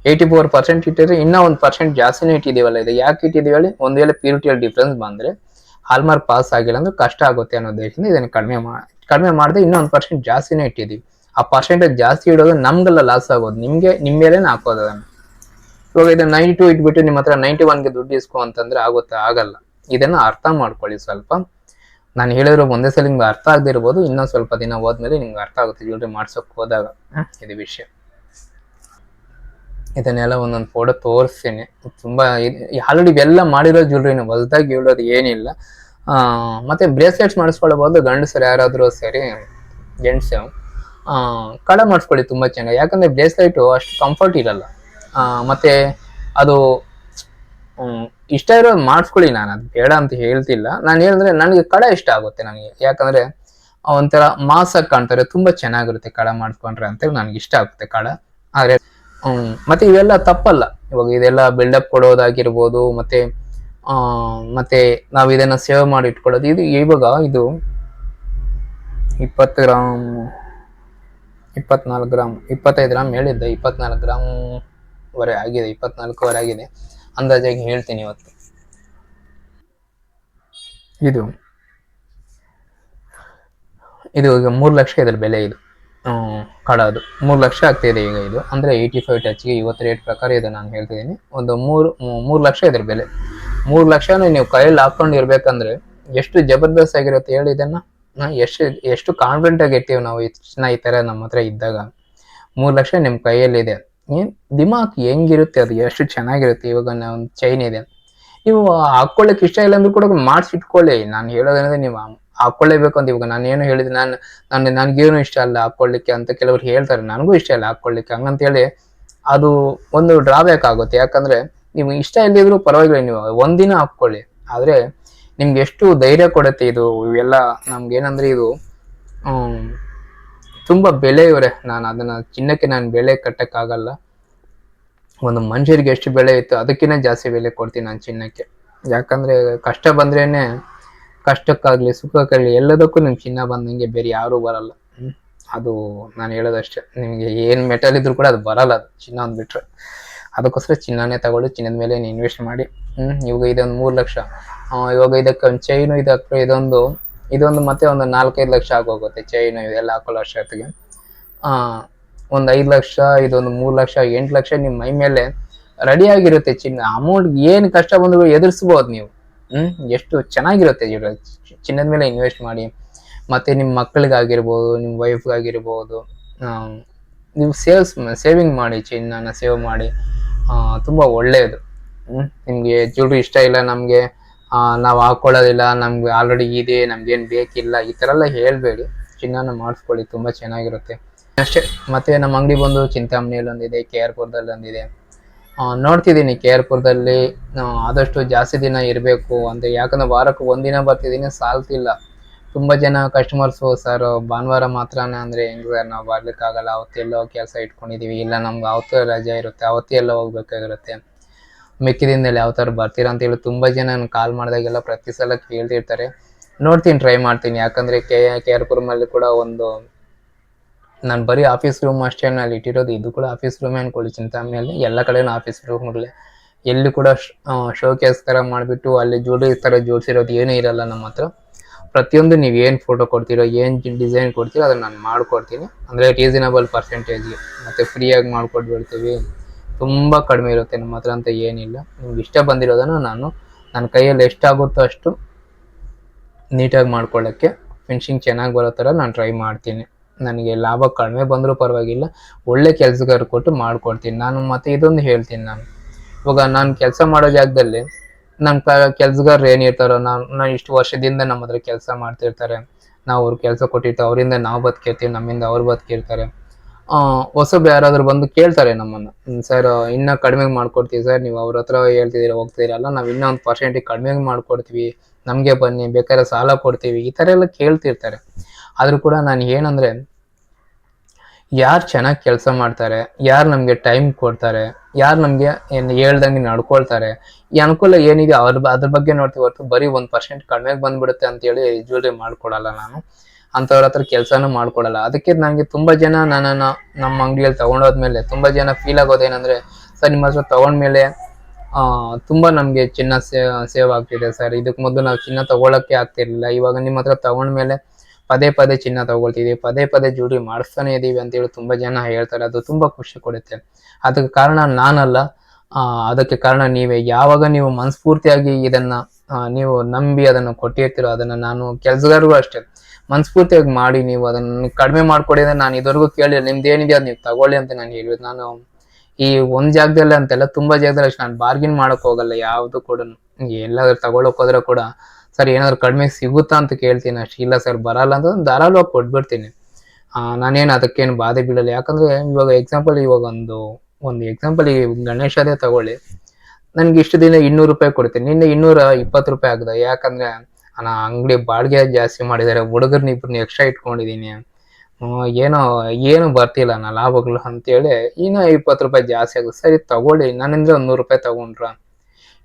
84% ಇಟ್ಟಿದ್ರೆ ಇನ್ನ 1% ಜಾಸ್ತಿನೇ ಇಟ್ಟಿದೀವಲ್ಲ. ಇದು ಯಾಕೆ ಇಟ್ಟಿದೀವಿ ಹೇಳಿ? ಒಂದ್ ವೇಳೆ ಪ್ಯೂರಿಟಿಯಲ್ಲಿ ಡಿಫ್ರೆನ್ಸ್ ಬಂದ್ರೆ ಹಾಲ್ಮಾರ್ಕ್ ಪಾಸ್ ಆಗಿಲ್ಲ ಅಂದ್ರೆ ಕಷ್ಟ ಆಗುತ್ತೆ ಅನ್ನೋ ಉದ್ದೇಶದಿಂದ ಇದನ್ನು ಕಡಿಮೆ ಮಾಡದೆ ಇನ್ನೂ 1% ಜಾಸ್ತಿನೇ ಇಟ್ಟಿದ್ದೀವಿ. ಆ ಪರ್ಸೆಂಟೇಜ್ ಜಾಸ್ತಿ ಇಡೋದು ನಮ್ಗೆಲ್ಲ ಲಾಸ್ ಆಗೋದು, ನಿಮ್ಮ ಮೇಲೇನೆ ಹಾಕೋದು ಅದನ್ನು. ಇವಾಗ ಇದನ್ನ 92 ಇಟ್ಬಿಟ್ಟು ನಿಮ್ಮ ಹತ್ರ 91ಗೆ ದುಡ್ಡು ಇಸ್ಕೊ ಅಂತಂದ್ರೆ ಆಗುತ್ತೆ? ಆಗಲ್ಲ. ಇದನ್ನ ಅರ್ಥ ಮಾಡ್ಕೊಳ್ಳಿ ಸ್ವಲ್ಪ. ನಾನು ಹೇಳಿರೋ ಒಂದೇ ಸಲ ನಿಮ್ಗೆ ಅರ್ಥ ಆಗದೆ ಇರ್ಬೋದು, ಇನ್ನೊಂದ್ ಸ್ವಲ್ಪ ದಿನ ಹೋದ್ಮೇಲೆ ನಿಮ್ಗೆ ಅರ್ಥ ಆಗುತ್ತೆ ಜ್ಯುವೆಲ್ರಿ ಮಾಡ್ಸೋಕ್ ಹೋದಾಗ. ಇದು ವಿಷಯ. ಇದನ್ನೆಲ್ಲ ಒಂದೊಂದು ಫೋಟೋ ತೋರಿಸ್ತೀನಿ. ತುಂಬಾ ಆಲ್ರೆಡಿ ಇವೆಲ್ಲ ಮಾಡಿರೋ ಜ್ಯುವೆಲ್ರಿನ ಹೊಸದಾಗಿ ಹೇಳೋದು ಏನಿಲ್ಲ. ಮತ್ತೆ ಬ್ರೇಸ್ಲೆಟ್ಸ್ ಮಾಡಿಸ್ಕೊಳ್ಬಹುದು, ಗಂಡಸರು ಯಾರಾದ್ರೂ ಸರಿ, ಜೆಂಟ್ಸ್ ಕಡ ಮಾಡಿಸ್ಕೊಳ್ಳಿ ತುಂಬಾ ಚೆನ್ನಾಗಿ. ಯಾಕಂದ್ರೆ ಬ್ರೇಸ್ಲೆಟ್ ಅಷ್ಟು ಕಂಫರ್ಟ್ ಇರಲ್ಲ. ಮತ್ತೆ ಅದು ಇಷ್ಟ ಇರೋದು ಮಾಡಿಸ್ಕೊಳ್ಳಿ, ನಾನು ಅದು ಬೇಡ ಅಂತ ಹೇಳ್ತಿಲ್ಲ. ನಾನು ಹೇಳಿದ್ರೆ ನನಗೆ ಕಡ ಇಷ್ಟ ಆಗುತ್ತೆ ನನಗೆ, ಯಾಕಂದ್ರೆ ಒಂಥರ ಮಾಸಾಗಿ ಕಾಣ್ತಾರೆ, ತುಂಬಾ ಚೆನ್ನಾಗಿರುತ್ತೆ ಕಡ ಮಾಡಿಸ್ಕೊಂಡ್ರೆ ಅಂತೇಳಿ ನನಗೆ ಇಷ್ಟ ಆಗುತ್ತೆ ಕಡ. ಆದ್ರೆ ಮತ್ತೆ ಇವೆಲ್ಲ ತಪ್ಪಲ್ಲ. ಇವಾಗ ಇದೆಲ್ಲ ಬಿಲ್ಡಪ್ ಕೊಡೋದಾಗಿರ್ಬೋದು, ಮತ್ತೆ ನಾವು ಇದನ್ನ ಸೇವ್ ಮಾಡಿ ಇಟ್ಕೊಳ್ಳೋದು. ಇದು ಇವಾಗ ಇದು 20 ಗ್ರಾಮ್ 24 ಗ್ರಾಮ್ 25 ಗ್ರಾಮ್ ಹೇಳಿದ್ದೆ, 24 ಗ್ರಾಮ್ ವರೆ ಆಗಿದೆ, 24 ಆಗಿದೆ ಅಂದಾಜಾಗಿ ಹೇಳ್ತೀನಿ ಇವತ್ತು. ಇದು ಈಗ 3 ಲಕ್ಷ ಇದ್ರ ಬೆಲೆ. ಇದು ಕಡದು 3 ಲಕ್ಷ ಆಗ್ತಿದೆ ಈಗ. ಇದು ಅಂದ್ರೆ 85 ಟಚ್ಗೆ ಇವತ್ತು ರೇಟ್ ಪ್ರಕಾರ ಇದು ನಾನು ಹೇಳ್ತಿದ್ದೀನಿ. ಒಂದು 3 ಲಕ್ಷ ಇದ್ರ ಬೆಲೆ. 3 ಲಕ್ಷನ ನೀವು ಕೈಯಲ್ಲಿ ಹಾಕೊಂಡು ಇರ್ಬೇಕಂದ್ರೆ ಎಷ್ಟು ಜಬರ್ದಸ್ತ್ ಆಗಿರುತ್ತೆ ಹೇಳಿ. ಇದನ್ನ ಎಷ್ಟು ಕಾನ್ಫಿಡೆಂಟ್ ಆಗಿ ಇರ್ತೀವಿ ನಾವು ಈ ತರ ನಮ್ಮ ಹತ್ರ ಇದ್ದಾಗ. 3 ಲಕ್ಷ ನಿಮ್ ಕೈಯಲ್ಲಿ ಇದೆ, ದಿಮಾಕ್ ಹೆಂಗಿರುತ್ತೆ, ಅದು ಎಷ್ಟು ಚೆನ್ನಾಗಿರುತ್ತೆ. ಇವಾಗ ಒಂದು ಚೈನ್ ಇದೆ, ನೀವು ಹಾಕೊಳ್ಳಿಕ್ ಇಷ್ಟ ಇಲ್ಲ ಅಂದ್ರೂ ಕೂಡ ಮಾಡಿಸಿಟ್ಕೊಳ್ಳಿ. ನಾನು ಹೇಳೋದಂದ್ರೆ ನೀವು ಹಾಕೊಳ್ಳೇಬೇಕು ಅಂತ. ಇವಾಗ ನಾನು ಏನು ಹೇಳಿದೆ, ನನ್ಗೇನು ಇಷ್ಟ ಅಲ್ಲ ಹಾಕೊಳ್ಳಿಕ್ಕೆ ಅಂತ ಕೆಲವರು ಹೇಳ್ತಾರೆ, ನನಗೂ ಇಷ್ಟ ಇಲ್ಲ ಹಾಕೊಳ್ಳಿಕ್ಕೆ. ಹಂಗಂತ ಹೇಳಿ ಅದು ಒಂದು ಡ್ರಾಬ್ಯಾಕ್ ಆಗುತ್ತೆ. ಯಾಕಂದ್ರೆ ನೀವು ಇಷ್ಟ ಇಲ್ಲದಿದ್ರು ಪರವಾಗಿಲ್ಲ, ನೀವು ಒಂದಿನ ಹಾಕೊಳ್ಳಿ. ಆದ್ರೆ ನಿಮ್ಗೆ ಎಷ್ಟು ಧೈರ್ಯ ಕೊಡುತ್ತೆ ಇದು. ಇವೆಲ್ಲ ನಮ್ಗೇನಂದ್ರೆ ಇದು ತುಂಬಾ ಬೆಲೆ ಇವ್ರೆ. ನಾನು ಅದನ್ನ ಚಿನ್ನಕ್ಕೆ ನಾನು ಬೆಲೆ ಕಟ್ಟಕ್ ಆಗಲ್ಲ. ಒಂದು ಮನುಷ್ಯರಿಗೆ ಎಷ್ಟು ಬೆಲೆ ಇತ್ತು ಅದಕ್ಕಿಂತ ಜಾಸ್ತಿ ಬೆಲೆ ಕೊಡ್ತೀನಿ ನಾನು ಚಿನ್ನಕ್ಕೆ. ಯಾಕಂದ್ರೆ ಕಷ್ಟ ಬಂದ್ರೇನೆ, ಕಷ್ಟಕ್ಕಾಗ್ಲಿ ಸುಖಕ್ಕಾಗ್ಲಿ ಎಲ್ಲದಕ್ಕೂ ನಿಮ್ಗೆ ಚಿನ್ನ ಬಂದಂಗೆ ಬೇರೆ ಯಾರು ಬರಲ್ಲ. ಅದು ನಾನು ಹೇಳೋದಷ್ಟೇ. ನಿಮ್ಗೆ ಏನ್ ಮೆಟಲ್ ಇದ್ರು ಕೂಡ ಅದು ಬರಲ್ಲ, ಅದು ಚಿನ್ನ ಅಂದ್ಬಿಟ್ರೆ. ಅದಕ್ಕೋಸ್ಕರ ಚಿನ್ನನೇ ತಗೊಳ್ಳಿ, ಚಿನ್ನದ ಮೇಲೆ ಇನ್ವೆಸ್ಟ್ ಮಾಡಿ. ಇವಾಗ ಇದೊಂದು 3 ಲಕ್ಷ. ಇವಾಗ ಇದಕ್ಕೆ ಒಂದು ಚೈನು ಇದಕ್ಕೆ ಇದೊಂದು ಮತ್ತೆ ಒಂದು 4-5 ಲಕ್ಷ ಆಗೋಗುತ್ತೆ ಚೈನು ಇದೆಲ್ಲ ಹಾಕೊಳ್ಳೋ ಅಷ್ಟೊತ್ತಿಗೆ. ಒಂದು 5 ಲಕ್ಷ, ಇದೊಂದು 3 ಲಕ್ಷ, 8 ಲಕ್ಷ ನಿಮ್ ಮೈ ಮೇಲೆ ರೆಡಿ ಆಗಿರುತ್ತೆ ಚಿನ್ನ. ಅಮೌಂಟ್ ಏನ್ ಕಷ್ಟ ಬಂದ್ರು ಎದುರಿಸಬಹುದು ನೀವು. ಎಷ್ಟು ಚೆನ್ನಾಗಿರುತ್ತೆ ಚಿನ್ನದ ಮೇಲೆ ಇನ್ವೆಸ್ಟ್ ಮಾಡಿ. ಮತ್ತೆ ನಿಮ್ ಮಕ್ಕಳಿಗಾಗಿರ್ಬೋದು, ನಿಮ್ ವೈಫ್ಗಾಗಿರ್ಬೋದು, ನೀವು ಸೇವಿಂಗ್ ಮಾಡಿ, ಚಿನ್ನನ ಸೇವ್ ಮಾಡಿ. ತುಂಬಾ ಒಳ್ಳೆಯದು. ನಿಮ್ಗೆ ಜ್ಯುವೆಲ್ರಿ ಇಷ್ಟ ಇಲ್ಲ, ನಮ್ಗೆ ನಾವು ಹಾಕೊಳ್ಳೋದಿಲ್ಲ, ನಮ್ಗೆ ಆಲ್ರೆಡಿ ಇದೆ, ನಮ್ಗೇನ್ ಬೇಕಿಲ್ಲ, ಈ ತರ ಎಲ್ಲ ಹೇಳ್ಬೇಡಿ. ಚಿನ್ನನ ಮಾಡಿಸ್ಕೊಳ್ಳಿ, ತುಂಬಾ ಚೆನ್ನಾಗಿರುತ್ತೆ ಅಷ್ಟೇ. ಮತ್ತೆ ನಮ್ಮ ಅಂಗಡಿ ಬಂದು ಚಿಂತಾಮಣಿಯಲ್ಲಿ ಒಂದಿದೆ, KR ಪುರದಲ್ಲಿ ಒಂದಿದೆ. ನೋಡ್ತಿದ್ದೀನಿ KR ಪುರದಲ್ಲಿ ಆದಷ್ಟು ಜಾಸ್ತಿ ದಿನ ಇರಬೇಕು ಅಂತ. ಯಾಕಂದ್ರೆ ವಾರಕ್ಕೆ ಒಂದಿನ ಬರ್ತಿದ್ದೀನಿ, ಸಾಲ್ತಿಲ್ಲ. ತುಂಬಾ ಜನ ಕಸ್ಟಮರ್ಸು, ಸರ್ ಭಾನುವಾರ ಮಾತ್ರನೇ ಅಂದ್ರೆ ಹೆಂಗ್ ಸರ್, ನಾವು ಬರ್ಲಿಕ್ಕಾಗಲ್ಲ, ಅವತ್ತೆಲ್ಲೋ ಕೆಲಸ ಇಟ್ಕೊಂಡಿದೀವಿ, ಇಲ್ಲ ನಮ್ಗೆ ಅವತ್ತೇ ರಜೆ ಇರುತ್ತೆ, ಅವತ್ತೇ ಎಲ್ಲ ಹೋಗ್ಬೇಕಾಗಿರುತ್ತೆ, ಮಿಕ್ಕಿದಿಂದೆಲ್ಲ ಯಾವ ತರ ಬರ್ತೀರಾ ಅಂತ ಹೇಳಿ ತುಂಬಾ ಜನ ಕಾಲ್ ಮಾಡಿದಾಗೆಲ್ಲ ಪ್ರತಿ ಸಲ ಕೇಳ್ತಿರ್ತಾರೆ. ನೋಡ್ತೀನಿ, ಟ್ರೈ ಮಾಡ್ತೀನಿ. ಯಾಕಂದ್ರೆ KR ಪುರಮಲ್ಲಿ ಕೂಡ ಒಂದು ನಾನು ಬರೀ ಆಫೀಸ್ ರೂಮ್ ಅಷ್ಟೇ ಅಲ್ಲಿ ಇಟ್ಟಿರೋದು. ಇದು ಕೂಡ ಆಫೀಸ್ ರೂಮೇ ಅನ್ಕೊಳ್ಳಿ, ಚಿಂತಾಮಣಿಯಲ್ಲಿ ಎಲ್ಲ ಕಡೆನೂ ಆಫೀಸ್ ರೂಮ್ಗಳೇ. ಎಲ್ಲಿ ಕೂಡ ಶೋಕೇಸ್ ತರ ಮಾಡ್ಬಿಟ್ಟು ಅಲ್ಲಿ ಜ್ಯುವೆಲ್ರಿ ತರ ಜೋಡಿಸಿರೋದು ಏನೂ ಇರಲ್ಲ ನಮ್ಮ ಹತ್ರ. ಪ್ರತಿಯೊಂದು ನೀವು ಏನು ಫೋಟೋ ಕೊಡ್ತೀರೋ, ಏನು ಡಿಸೈನ್ ಕೊಡ್ತೀರೋ ಅದನ್ನ ನಾನು ಮಾಡ್ಕೊಡ್ತೀನಿ. ಅಂದ್ರೆ ರೀಸನಬಲ್ ಪರ್ಸೆಂಟೇಜ್ಗೆ, ಮತ್ತೆ ಫ್ರೀಯಾಗಿ ಮಾಡ್ಕೊಟ್ಬಿಡ್ತೀವಿ. ತುಂಬಾ ಕಡಿಮೆ ಇರುತ್ತೆ ನಮ್ಮ ಹತ್ರ ಅಂತ ಏನಿಲ್ಲ. ನಿಮ್ಗೆ ಇಷ್ಟ ಬಂದಿರೋದನ್ನು ನನ್ನ ಕೈಯಲ್ಲಿ ಎಷ್ಟಾಗುತ್ತೋ ಅಷ್ಟು ನೀಟಾಗಿ ಮಾಡ್ಕೊಳ್ಳೋಕ್ಕೆ, ಫಿನಿಶಿಂಗ್ ಚೆನ್ನಾಗಿ ಬರೋ ಥರ ನಾನು ಟ್ರೈ ಮಾಡ್ತೀನಿ. ನನಗೆ ಲಾಭ ಕಡಿಮೆ ಬಂದರೂ ಪರವಾಗಿಲ್ಲ, ಒಳ್ಳೆ ಕೆಲಸಗಾರ ಕೊಟ್ಟು ಮಾಡ್ಕೊಡ್ತೀನಿ ನಾನು. ಮತ್ತೆ ಇದೊಂದು ಹೇಳ್ತೀನಿ, ಇವಾಗ ನಾನು ಕೆಲಸ ಮಾಡೋ ಜಾಗದಲ್ಲಿ ನಮ್ಮ ಕೆಲಸಗಾರರು ಏನಿರ್ತಾರೋ, ನಾನು ಇಷ್ಟು ವರ್ಷದಿಂದ ನಮ್ಮ ಹತ್ರ ಕೆಲಸ ಮಾಡ್ತಿರ್ತಾರೆ, ನಾವು ಅವ್ರ ಕೆಲಸ ಕೊಟ್ಟಿರ್ತೀವಿ, ಅವರಿಂದ ನಾವು ಬದುಕಿರ್ತೀವಿ, ನಮ್ಮಿಂದ ಅವ್ರು ಬದುಕಿರ್ತಾರೆ. ಹೊಸಬ್ರು ಯಾರಾದ್ರೂ ಬಂದು ಕೇಳ್ತಾರೆ ನಮ್ಮನ್ನ, ಸರ್ ಇನ್ನೂ ಕಡಿಮೆಗೆ ಮಾಡ್ಕೊಡ್ತೀವಿ ಸರ್, ನೀವು ಅವ್ರ ಹತ್ರ ಹೇಳ್ತಿದ್ದೀರಾ ಹೋಗ್ತಿದ್ದೀರಲ್ಲ, ನಾವು ಇನ್ನೂ 1% ಕಡಿಮೆಗೆ ಮಾಡ್ಕೊಡ್ತೀವಿ, ನಮಗೆ ಬನ್ನಿ, ಬೇಕಾದ್ರೆ ಸಾಲ ಕೊಡ್ತೀವಿ, ಈ ಥರ ಎಲ್ಲ ಕೇಳ್ತಿರ್ತಾರೆ. ಆದ್ರೂ ಕೂಡ ನಾನು ಏನಂದ್ರೆ, ಯಾರು ಚೆನ್ನಾಗಿ ಕೆಲಸ ಮಾಡ್ತಾರೆ, ಯಾರು ನಮಗೆ ಟೈಮ್ ಕೊಡ್ತಾರೆ, ಯಾರು ನಮಗೆ ಹೇಳ್ದಂಗೆ ನಡ್ಕೊಳ್ತಾರೆ, ಈ ಅನುಕೂಲ ಏನಿದೆ ಅದ್ರ ಬಗ್ಗೆ ನೋಡ್ತೀವಿ ಹೊರತು ಬರೀ 1% ಕಡಿಮೆಗೆ ಬಂದ್ಬಿಡುತ್ತೆ ಅಂತೇಳಿ ಜ್ಯುವೆಲ್ರಿ ಮಾಡ್ಕೊಡಲ್ಲ ನಾನು. ಅಂಥವ್ರ ಹತ್ರ ಕೆಲಸನೂ ಮಾಡ್ಕೊಡಲ್ಲ. ಅದಕ್ಕೆ ನನಗೆ ತುಂಬಾ ಜನ ನನ್ನನ್ನು ನಮ್ಮ ಅಂಗಡಿಯಲ್ಲಿ ತಗೊಂಡೋದ್ಮೇಲೆ ತುಂಬಾ ಜನ ಫೀಲ್ ಆಗೋದೇನಂದ್ರೆ, ಸರ್ ನಿಮ್ಮ ಹತ್ರ ತಗೊಂಡ್ಮೇಲೆ ತುಂಬಾ ನಮ್ಗೆ ಚಿನ್ನ ಸೇವ್ ಆಗ್ತಿದೆ ಸರ್. ಇದಕ್ ಮೊದಲು ನಾವು ಚಿನ್ನ ತಗೊಳಕ್ಕೆ ಆಗ್ತಿರ್ಲಿಲ್ಲ, ಇವಾಗ ನಿಮ್ಮ ಹತ್ರ ತಗೊಂಡ್ಮೇಲೆ ಪದೇ ಪದೇ ಚಿನ್ನ ತಗೊಳ್ತಿದೀವಿ, ಪದೇ ಪದೇ ಜ್ಯುವೆಲ್ರಿ ಮಾಡಿಸ್ತಾನೆ ಇದೀವಿ ಅಂತ ಹೇಳಿ ತುಂಬಾ ಜನ ಹೇಳ್ತಾರೆ. ಅದು ತುಂಬಾ ಖುಷಿ ಕೊಡುತ್ತೆ. ಅದಕ್ಕೆ ಕಾರಣ ನಾನಲ್ಲ, ಅದಕ್ಕೆ ಕಾರಣ ನೀವೇ. ಯಾವಾಗ ನೀವು ಮನಸ್ಫೂರ್ತಿಯಾಗಿ ಇದನ್ನ ನೀವು ನಂಬಿ ಅದನ್ನು ಕೊಟ್ಟಿರ್ತೀರೋ, ಅದನ್ನ ನಾನು ಕೆಲ್ಸಗಾರರು ಅಷ್ಟೇ ಮನಸ್ಫೂರ್ತಿಯಾಗಿ ಮಾಡಿ ನೀವು ಅದನ್ನ ಕಡಿಮೆ ಮಾಡ್ಕೊಡಿ ಅಂದ್ರೆ ನಾನು ಇದುವರೆಗೂ ಕೇಳಿ ನಿಮ್ದು ಏನಿದೆ ಅದ್ ನೀವು ತಗೊಳ್ಳಿ ಅಂತ ನಾನು ಹೇಳಿರೋದು. ನಾನು ಈ ಒಂದ್ ಜಾಗದಲ್ಲಿ ಅಂತೆಲ್ಲ ತುಂಬಾ ಜಾಗದಲ್ಲಿ ಅಷ್ಟೇ ನಾನು ಬಾರ್ಗಿನ್ ಮಾಡಕ್ ಹೋಗಲ್ಲ ಯಾವ್ದು ಕೂಡ. ಎಲ್ಲಾದ್ರೂ ತಗೊಳಕ್ ಹೋದ್ರೆ ಕೂಡ ಸರ್ ಏನಾದ್ರು ಕಡಿಮೆ ಸಿಗುತ್ತಾ ಅಂತ ಕೇಳ್ತೀನಿ ಅಷ್ಟೇ. ಇಲ್ಲ ಸರ್ ಬರಲ್ಲ ಅಂತ ಧಾರಾಳವಾಗಿ ಕೊಟ್ಬಿಡ್ತೀನಿ. ನಾನೇನು ಅದಕ್ಕೇನು ಬಾಧೆ ಬೀಳಲ್ಲ. ಯಾಕಂದ್ರೆ ಇವಾಗ ಎಕ್ಸಾಂಪಲ್, ಇವಾಗ ಒಂದು ಎಕ್ಸಾಂಪಲ್ ಈ ಗಣೇಶದೇ ತಗೊಳ್ಳಿ, ನನ್ಗೆ ಇಷ್ಟು ದಿನ 200 ರೂಪಾಯಿ ಕೊಡ್ತೀನಿ, ನಿನ್ನೆ 220 ರೂಪಾಯಿ ಆಗದ. ಯಾಕಂದ್ರೆ ನಾನು ಅಂಗಡಿ ಬಾಡಿಗೆ ಜಾಸ್ತಿ ಮಾಡಿದ್ದಾರೆ, ಹುಡುಗರ್ನ ಇಬ್ಬರನ್ನ ಎಕ್ಸ್ಟ್ರಾ ಇಟ್ಕೊಂಡಿದೀನಿ, ಏನು ಬರ್ತಿಲ್ಲ ನಾ ಲಾಭಗಳು ಅಂತೇಳಿ ಇನ್ನೂ 20 ರೂಪಾಯಿ ಜಾಸ್ತಿ ಆಗುತ್ತೆ. ಸರಿ ತಗೊಳ್ಳಿ, ನನ್ನಿಂದ ಒಂದು 100 ರೂಪಾಯಿ ತಗೊಂಡ್ರ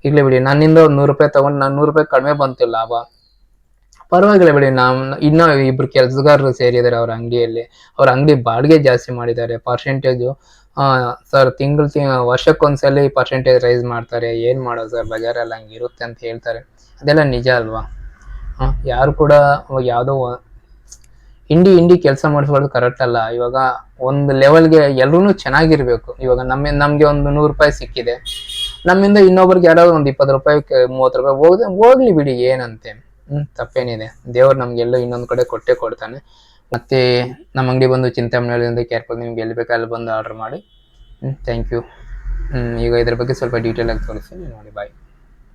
ಇರ್ಲಿ ಬಿಡಿ, ನನ್ನಿಂದ ಒಂದು 100 ರೂಪಾಯಿ ತಗೊಂಡು ನಾನು 100 ರೂಪಾಯಿ ಕಡಿಮೆ ಬಂತು ಲಾಭ, ಪರವಾಗಿಲ್ಲ ಬಿಡಿ. ಇನ್ನೂ ಇಬ್ರು ಕೆಲಸಗಾರರು ಸೇರಿದ್ದಾರೆ ಅವ್ರ ಅಂಗಡಿಯಲ್ಲಿ, ಅವ್ರ ಅಂಗಡಿ ಬಾಡಿಗೆ ಜಾಸ್ತಿ ಮಾಡಿದ್ದಾರೆ. ಪರ್ಸೆಂಟೇಜು ಸರ್ ವರ್ಷಕ್ಕೊಂದ್ಸಲಿ ಪರ್ಸೆಂಟೇಜ್ ರೈಸ್ ಮಾಡ್ತಾರೆ, ಏನ್ ಮಾಡೋದು ಸರ್ ಬಜಾರಲ್ಲಿ ಹಂಗಿರುತ್ತೆ ಅಂತ ಹೇಳ್ತಾರೆ. ಅದೆಲ್ಲ ನಿಜ ಅಲ್ವಾ? ಯಾರು ಕೂಡ ಯಾವುದೋ ಇಂಡಿ ಕೆಲಸ ಮಾಡಿಸ್ಕೊಳ್ಳೋದು ಕರೆಕ್ಟ್ ಅಲ್ಲ. ಇವಾಗ ಒಂದು ಲೆವೆಲ್ಗೆ ಎಲ್ಲರೂ ಚೆನ್ನಾಗಿರ್ಬೇಕು. ಇವಾಗ ನಮ್ಗೆ ಒಂದು 100 ರೂಪಾಯಿ ಸಿಕ್ಕಿದೆ, ನಮ್ಮಿಂದ ಇನ್ನೊಬ್ರಿಗೆ ಯಾರಾದ್ರು ಒಂದು 20 ರೂಪಾಯಿ 30 ರೂಪಾಯಿ ಹೋಗ್ಲಿ ಬಿಡಿ, ಏನಂತೆ. ತಪ್ಪೇನಿದೆ. ದೇವ್ರು ನಮ್ಗೆಲ್ಲೋ ಇನ್ನೊಂದ್ ಕಡೆ ಕೊಟ್ಟೆ ಕೊಡ್ತಾನೆ. ಮತ್ತೆ ನಮ್ಮ ಅಂಗಡಿ ಬಂದು ಚಿಂತಾಮಣಿಯಿಂದ ಕೇರ್ಫುಲ್, ನಿಮ್ಗೆ ಎಲ್ಲಿ ಬೇಕಾದ್ರೆ ಬಂದು ಆರ್ಡರ್ ಮಾಡಿ. Thank you. ಈಗ ಇದ್ರ ಬಗ್ಗೆ ಸ್ವಲ್ಪ ಡೀಟೇಲ್ ಆಗಿ ತೋರಿಸ್ತೀನಿ ನೋಡಿ. ಬಾಯ್.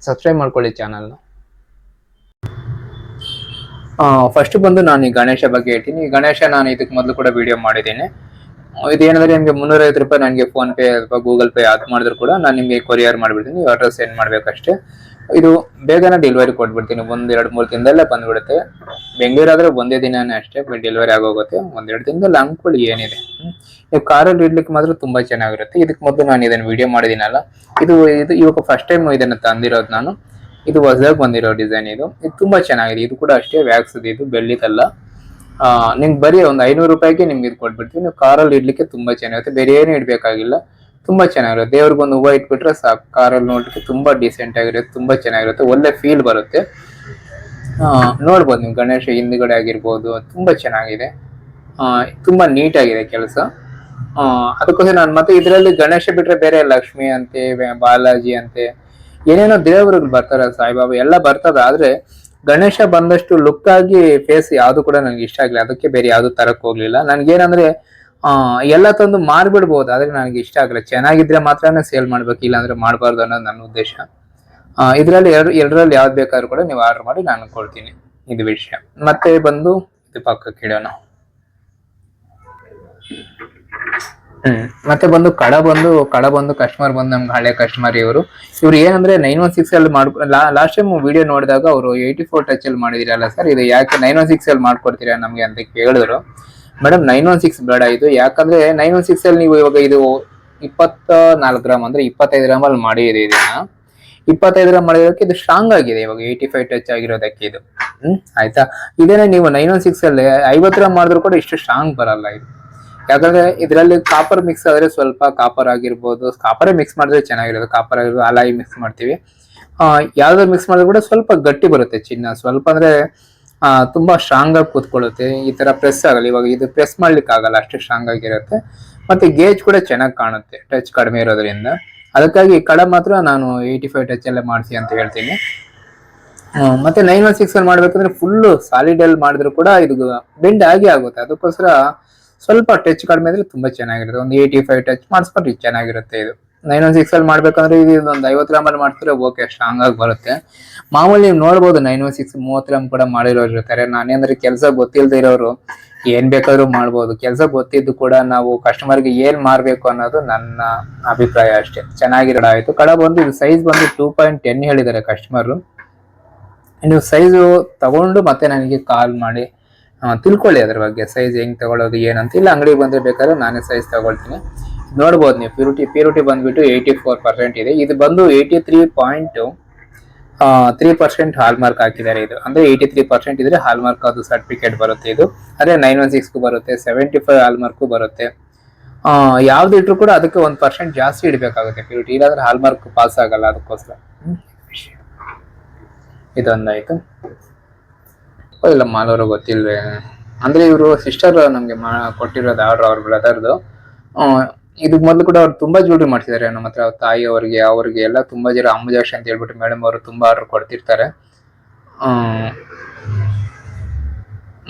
ಸಬ್ಸ್ಕ್ರೈಬ್ ಮಾಡ್ಕೊಳ್ಳಿ ಚಾನಲ್ನ. ಫಸ್ಟ್ ಬಂದು ನಾನು ಈ ಗಣೇಶ ಬಗ್ಗೆ ಹೇಳ್ತೀನಿ. ಈ ಗಣೇಶ ನಾನು ಇದಕ್ಕೆ ಮೊದಲು ಕೂಡ ವಿಡಿಯೋ ಮಾಡಿದ್ದೀನಿ. ಇದೇನಂದ್ರೆ ನಿಮಗೆ 350 ರೂಪಾಯಿ ನನಗೆ ಫೋನ್ ಪೇ ಅಥವಾ ಗೂಗಲ್ ಪೇ ಅದು ಮಾಡಿದ್ರು ಕೂಡ ನಾನು ನಿಮಗೆ ಕೊರಿಯರ್ ಮಾಡಿಬಿಡ್ತೀನಿ. ನೀವು ಅಡ್ರೆಸ್ ಸೆಂಡ್ ಮಾಡ್ಬೇಕಷ್ಟೇ. ಇದು ಬೇಗನೆ ಡೆಲಿವರಿ ಕೊಟ್ಬಿಡ್ತೀನಿ, 1-2-3 ದಿನದಲ್ಲೇ ಬಂದ್ಬಿಡುತ್ತೆ. ಬೆಂಗಳೂರಾದ್ರೆ ಒಂದೇ ದಿನನೇ ಅಷ್ಟೇ ಡೆಲಿವರಿ ಆಗೋಗುತ್ತೆ. 1-2 ದಿನದಲ್ಲಿ ಅನ್ಕೊಳ್ಳಿ, ಏನಿದೆ. ನೀವು ಕಾರಲ್ಲಿ ಇಡ್ಲಿಕ್ಕೆ ಮಾತ್ರ ತುಂಬಾ ಚೆನ್ನಾಗಿರುತ್ತೆ. ಇದಕ್ಕೆ ಮೊದಲು ನಾನು ಇದನ್ನ ವಿಡಿಯೋ ಮಾಡಿದ್ದೀನಲ್ಲ, ಇದು ಇವಾಗ ಫಸ್ಟ್ ಟೈಮ್ ಇದನ್ನ ತಂದಿರೋದು ನಾನು. ಇದು ಹೊಸದಾಗಿ ಬಂದಿರೋ ಡಿಸೈನ್. ಇದು ತುಂಬಾ ಚೆನ್ನಾಗಿದೆ. ಇದು ಕೂಡ ಅಷ್ಟೇ ವ್ಯಾಕ್ಸ್ ಇದು, ಬೆಳ್ಳಿದಲ್ಲ. ನಿಮ್ಗೆ ಬರೀ ಒಂದು 500 ರೂಪಾಯಿಗೆ ನಿಮ್ಗೆ ಇದು ಕೊಟ್ಬಿಡ್ತೀವಿ. ನೀವು ಕಾರಲ್ಲಿ ಇಡ್ಲಿಕ್ಕೆ ತುಂಬಾ ಚೆನ್ನಾಗಿರುತ್ತೆ, ಬೇರೆ ಏನು ಇಡ್ಬೇಕಾಗಿಲ್ಲ. ತುಂಬಾ ಚೆನ್ನಾಗಿರುತ್ತೆ. ದೇವ್ರಿಗೊಂದು ಹೂವು ಇಟ್ಬಿಟ್ರೆ ಸಾಕು, ಕಾರಲ್ಲಿ ನೋಡ್ಲಿಕ್ಕೆ ತುಂಬಾ ಡಿಸೆಂಟ್ ಆಗಿರುತ್ತೆ, ತುಂಬಾ ಚೆನ್ನಾಗಿರುತ್ತೆ, ಒಳ್ಳೆ ಫೀಲ್ ಬರುತ್ತೆ. ನೋಡ್ಬೋದು ನೀವು, ಗಣೇಶ ಹಿಂದ್ಗಡೆ ಆಗಿರ್ಬೋದು, ತುಂಬಾ ಚೆನ್ನಾಗಿದೆ, ತುಂಬಾ ನೀಟಾಗಿದೆ ಕೆಲಸ. ಅದಕ್ಕೋಸ್ಕರ ನಾನು ಮತ್ತೆ ಇದರಲ್ಲಿ ಗಣೇಶ ಬಿಟ್ರೆ ಬೇರೆ ಲಕ್ಷ್ಮಿ ಅಂತೆ, ಬಾಲಾಜಿ ಅಂತೆ, ಏನೇನೋ ದೇವರುಗಳು ಬರ್ತಾರೆ, ಸಾಯಿಬಾಬಾ ಎಲ್ಲ ಬರ್ತದೆ. ಆದ್ರೆ ಗಣೇಶ ಬಂದಷ್ಟು ಲುಕ್ ಆಗಿ ಫೇಸ್ ಯಾವ್ದು ಕೂಡ ನನಗೆ ಇಷ್ಟ ಆಗಿಲ್ಲ. ಅದಕ್ಕೆ ಬೇರೆ ಯಾವ್ದು ತರಕ್ ಹೋಗ್ಲಿಲ್ಲ. ನನ್ಗೇನಂದ್ರೆ ಎಲ್ಲ ತಂದು ಮಾರ್ಬಿಡ್ಬೋದು, ಆದ್ರೆ ನನಗೆ ಇಷ್ಟ ಆಗಲ್ಲ. ಚೆನ್ನಾಗಿದ್ರೆ ಮಾತ್ರನೇ ಸೇಲ್ ಮಾಡ್ಬೇಕು, ಇಲ್ಲ ಅಂದ್ರೆ ಮಾಡಬಾರ್ದು ಅನ್ನೋದು ನನ್ನ ಉದ್ದೇಶ. ಇದ್ರಲ್ಲಿ ಎರಡರಲ್ಲಿ ಯಾವ್ದು ಬೇಕಾದ್ರೂ ಕೂಡ ನೀವು ಆರ್ಡರ್ ಮಾಡಿ ನಾನು ಕೊಡ್ತೀನಿ. ಇದು ವಿಷಯ. ಮತ್ತೆ ಬಂದು ಇದು ಪಕ್ಕಕ್ಕೆ ಇಡೋಣ. ಮತ್ತೆ ಬಂದು ಕಡ ಬಂದು ಕಸ್ಟಮರ್ ಬಂದು ನಮ್ಗೆ ಹಳೆ ಕಸ್ಟಮರ್ ಇವರು ಏನಂದ್ರೆ 916 ಅಲ್ಲಿ ಲಾಸ್ಟ್ ಟೈಮ್ ವಿಡಿಯೋ ನೋಡಿದಾಗ ಅವರು 84 ಟಚ್ ಅಲ್ಲಿ ಮಾಡಿದಿರಲ್ಲ ಸರ್, ಇದು ಯಾಕೆ 916 ಅಲ್ಲಿ ಮಾಡ್ಕೊಡ್ತೀರಾ ನಮ್ಗೆ ಅಂತ ಕೇಳಿದ್ರು. ಮೇಡಮ್ 916 ಬೇಡ ಇದು, ಯಾಕಂದ್ರೆ 916 ಅಲ್ಲಿ ನೀವು ಇವಾಗ ಇದು 24 ಗ್ರಾಮ್ ಅಂದ್ರೆ 25 ಗ್ರಾಮ್ ಅಲ್ಲಿ ಮಾಡಿದೆ. ಇದನ್ನ 25 ಗ್ರಾಮ್ ಮಾಡಿರೋದಕ್ಕೆ ಇದು ಸ್ಟ್ರಾಂಗ್ ಆಗಿದೆ. ಇವಾಗ 85 ಟಚ್ ಆಗಿರೋದಕ್ಕೆ ಇದು ಆಯ್ತಾ. ಇದೇನೆ ನೀವು 916 ಅಲ್ಲಿ 50 ಗ್ರಾಮ್ ಮಾಡಿದ್ರು ಕೂಡ ಇಷ್ಟು ಸ್ಟ್ರಾಂಗ್ ಬರಲ್ಲ ಇದು. ಯಾಕಂದ್ರೆ ಇದರಲ್ಲಿ ಕಾಪರ್ ಮಿಕ್ಸ್ ಆದ್ರೆ ಸ್ವಲ್ಪ ಕಾಪರ್ ಆಗಿರ್ಬೋದು, ಕಾಪರೇ ಮಿಕ್ಸ್ ಮಾಡಿದ್ರೆ ಚೆನ್ನಾಗಿರೋದು. ಕಾಪರ್ ಆಗಿರ್ಬೋದು, ಅಲಾಯಿ ಮಿಕ್ಸ್ ಮಾಡ್ತೀವಿ, ಯಾವ್ದಾದ್ರು ಮಿಕ್ಸ್ ಮಾಡಿದ್ರೆ ಕೂಡ ಸ್ವಲ್ಪ ಗಟ್ಟಿ ಬರುತ್ತೆ ಚಿನ್ನ. ಸ್ವಲ್ಪ ಅಂದ್ರೆ ತುಂಬಾ ಸ್ಟ್ರಾಂಗ್ ಆಗಿ ಕೂತ್ಕೊಳ್ಳುತ್ತೆ. ಈ ತರ ಪ್ರೆಸ್ ಆಗಲ್ಲ. ಇವಾಗ ಇದು ಪ್ರೆಸ್ ಮಾಡ್ಲಿಕ್ಕೆ ಆಗಲ್ಲ, ಅಷ್ಟು ಸ್ಟ್ರಾಂಗ್ ಆಗಿರುತ್ತೆ. ಮತ್ತೆ ಗೇಜ್ ಕೂಡ ಚೆನ್ನಾಗಿ ಕಾಣುತ್ತೆ ಟಚ್ ಕಡಿಮೆ ಇರೋದ್ರಿಂದ. ಅದಕ್ಕಾಗಿ ಕಡ ಮಾತ್ರ ನಾನು 85 ಟಚ್ ಅಲ್ಲೇ ಮಾಡಿಸಿ ಅಂತ ಹೇಳ್ತೀನಿ. ಮತ್ತೆ 916 ಅಲ್ಲಿ ಮಾಡ್ಬೇಕಂದ್ರೆ ಫುಲ್ ಸಾಲಿಡ್ ಅಲ್ಲಿ ಮಾಡಿದ್ರು ಕೂಡ ಇದು ಬೆಂಡ್ ಆಗಿ ಆಗುತ್ತೆ. ಅದಕ್ಕೋಸ್ಕರ ಸ್ವಲ್ಪ ಟಚ್ ಕಡಿಮೆ ಇದ್ರೆ ತುಂಬಾ ಚೆನ್ನಾಗಿರುತ್ತೆ. ಒಂದು 85 ಟಚ್ ಮಾಡಿಸ್ಕೊಂಡ್ರೆ ಚೆನ್ನಾಗಿರುತ್ತೆ. ಇದು 916 ಅಲ್ಲಿ ಮಾಡ್ಬೇಕಂದ್ರೆ ಇದು ಒಂದು 50 ಗ್ರಾಮ್ ಅಲ್ಲಿ ಮಾಡ್ತಾರೆ, ಓಕೆ ಸ್ಟ್ರಾಂಗ್ ಆಗಿ ಬರುತ್ತೆ. ಮಾಮೂಲಿ ನೀವು ನೋಡ್ಬೋದು 916 30 ಗ್ರಾಮ್ ಕೂಡ ಮಾಡಿರೋರು ಇರ್ತಾರೆ. ನಾನೇಂದ್ರೆ ಕೆಲಸ ಗೊತ್ತಿಲ್ಲದೆ ಇರೋರು ಏನ್ ಬೇಕಾದ್ರೂ ಮಾಡ್ಬೋದು. ಕೆಲಸ ಗೊತ್ತಿದ್ದು ಕೂಡ ನಾವು ಕಸ್ಟಮರ್ಗೆ ಏನ್ ಮಾರ್ಬೇಕು ಅನ್ನೋದು ನನ್ನ ಅಭಿಪ್ರಾಯ ಅಷ್ಟೇ. ಚೆನ್ನಾಗಿರೋ ಆಯ್ತು. ಕಡ ಬಂದು ಇದು ಸೈಜ್ ಬಂದು 2.10 ಹೇಳಿದ್ದಾರೆ ಕಸ್ಟಮರ್. ನೀವು ಸೈಜು ತಗೊಂಡು ಮತ್ತೆ ನನಗೆ ಕಾಲ್ ಮಾಡಿ ತಿಳ್ಕೊಳ್ಳಿ ಅದ್ರ ಬಗ್ಗೆ, ಸೈಜ್ ಹೆಂಗ್ ತಗೊಳ್ಳೋದು ಏನಂತ. ಇಲ್ಲ ಅಂಗಡಿಗೆ ಬಂದ್ರೆ ಬೇಕಾದ್ರೆ ನಾನೇ ಸೈಜ್ ತಗೊಳ್ತೀನಿ. ನೋಡ್ಬೋದು ನೀವು, ಪ್ಯೂರಿಟಿ ಬಂದ್ಬಿಟ್ಟು 84% ಇದೆ. ಇದು ಬಂದು 83.3% ಹಾಲ್ ಮಾರ್ಕ್ ಹಾಕಿದ್ದಾರೆ. ಇದು ಅಂದ್ರೆ 83% ಇದ್ರೆ ಹಾಲ್ ಮಾರ್ಕ್ ಅದು ಸರ್ಟಿಫಿಕೇಟ್ ಬರುತ್ತೆ. ಇದು ಅದೇ 916 ಬರುತ್ತೆ, 75 ಹಾಲ್ ಮಾರ್ಕ್ ಬರುತ್ತೆ. ಯಾವ್ದು ಇಟ್ರು ಕೂಡ ಅದಕ್ಕೆ 1% ಜಾಸ್ತಿ ಇಡಬೇಕಾಗುತ್ತೆ ಪ್ಯೂರಿಟಿ, ಇಲ್ಲಾಂದ್ರೆ ಹಾಲ್ಮಾರ್ಕ್ ಪಾಸ್ ಆಗಲ್ಲ. ಅದಕ್ಕೋಸ್ಕರ ಇದೊಂದಾಯ್ತು. ಇಲ್ಲ ಮಾಲವರು ಗೊತ್ತಿಲ್ವೇ ಅಂದ್ರೆ ಇವರು ಸಿಸ್ಟರ್ ನಮ್ಗೆ ಕೊಟ್ಟಿರೋದು ಆರ್ಡರ್, ಅವ್ರ ಬ್ರದರ್ದು. ಇದು ಮೊದಲು ಕೂಡ ಅವ್ರು ತುಂಬಾ ಜ್ಯೂಲ್ರಿ ಮಾಡ್ತಿದ್ದಾರೆ ನಮ್ಮ ಹತ್ರ. ತಾಯಿ ಅವ್ರಿಗೆ ಎಲ್ಲ ತುಂಬಾ ಜನ ಅಂಬುಜಾಕ್ಷಿ ಅಂತ ಹೇಳ್ಬಿಟ್ಟು ಮೇಡಮ್ ಅವರು ತುಂಬಾ ಆರ್ಡರ್ ಕೊಡ್ತಿರ್ತಾರೆ.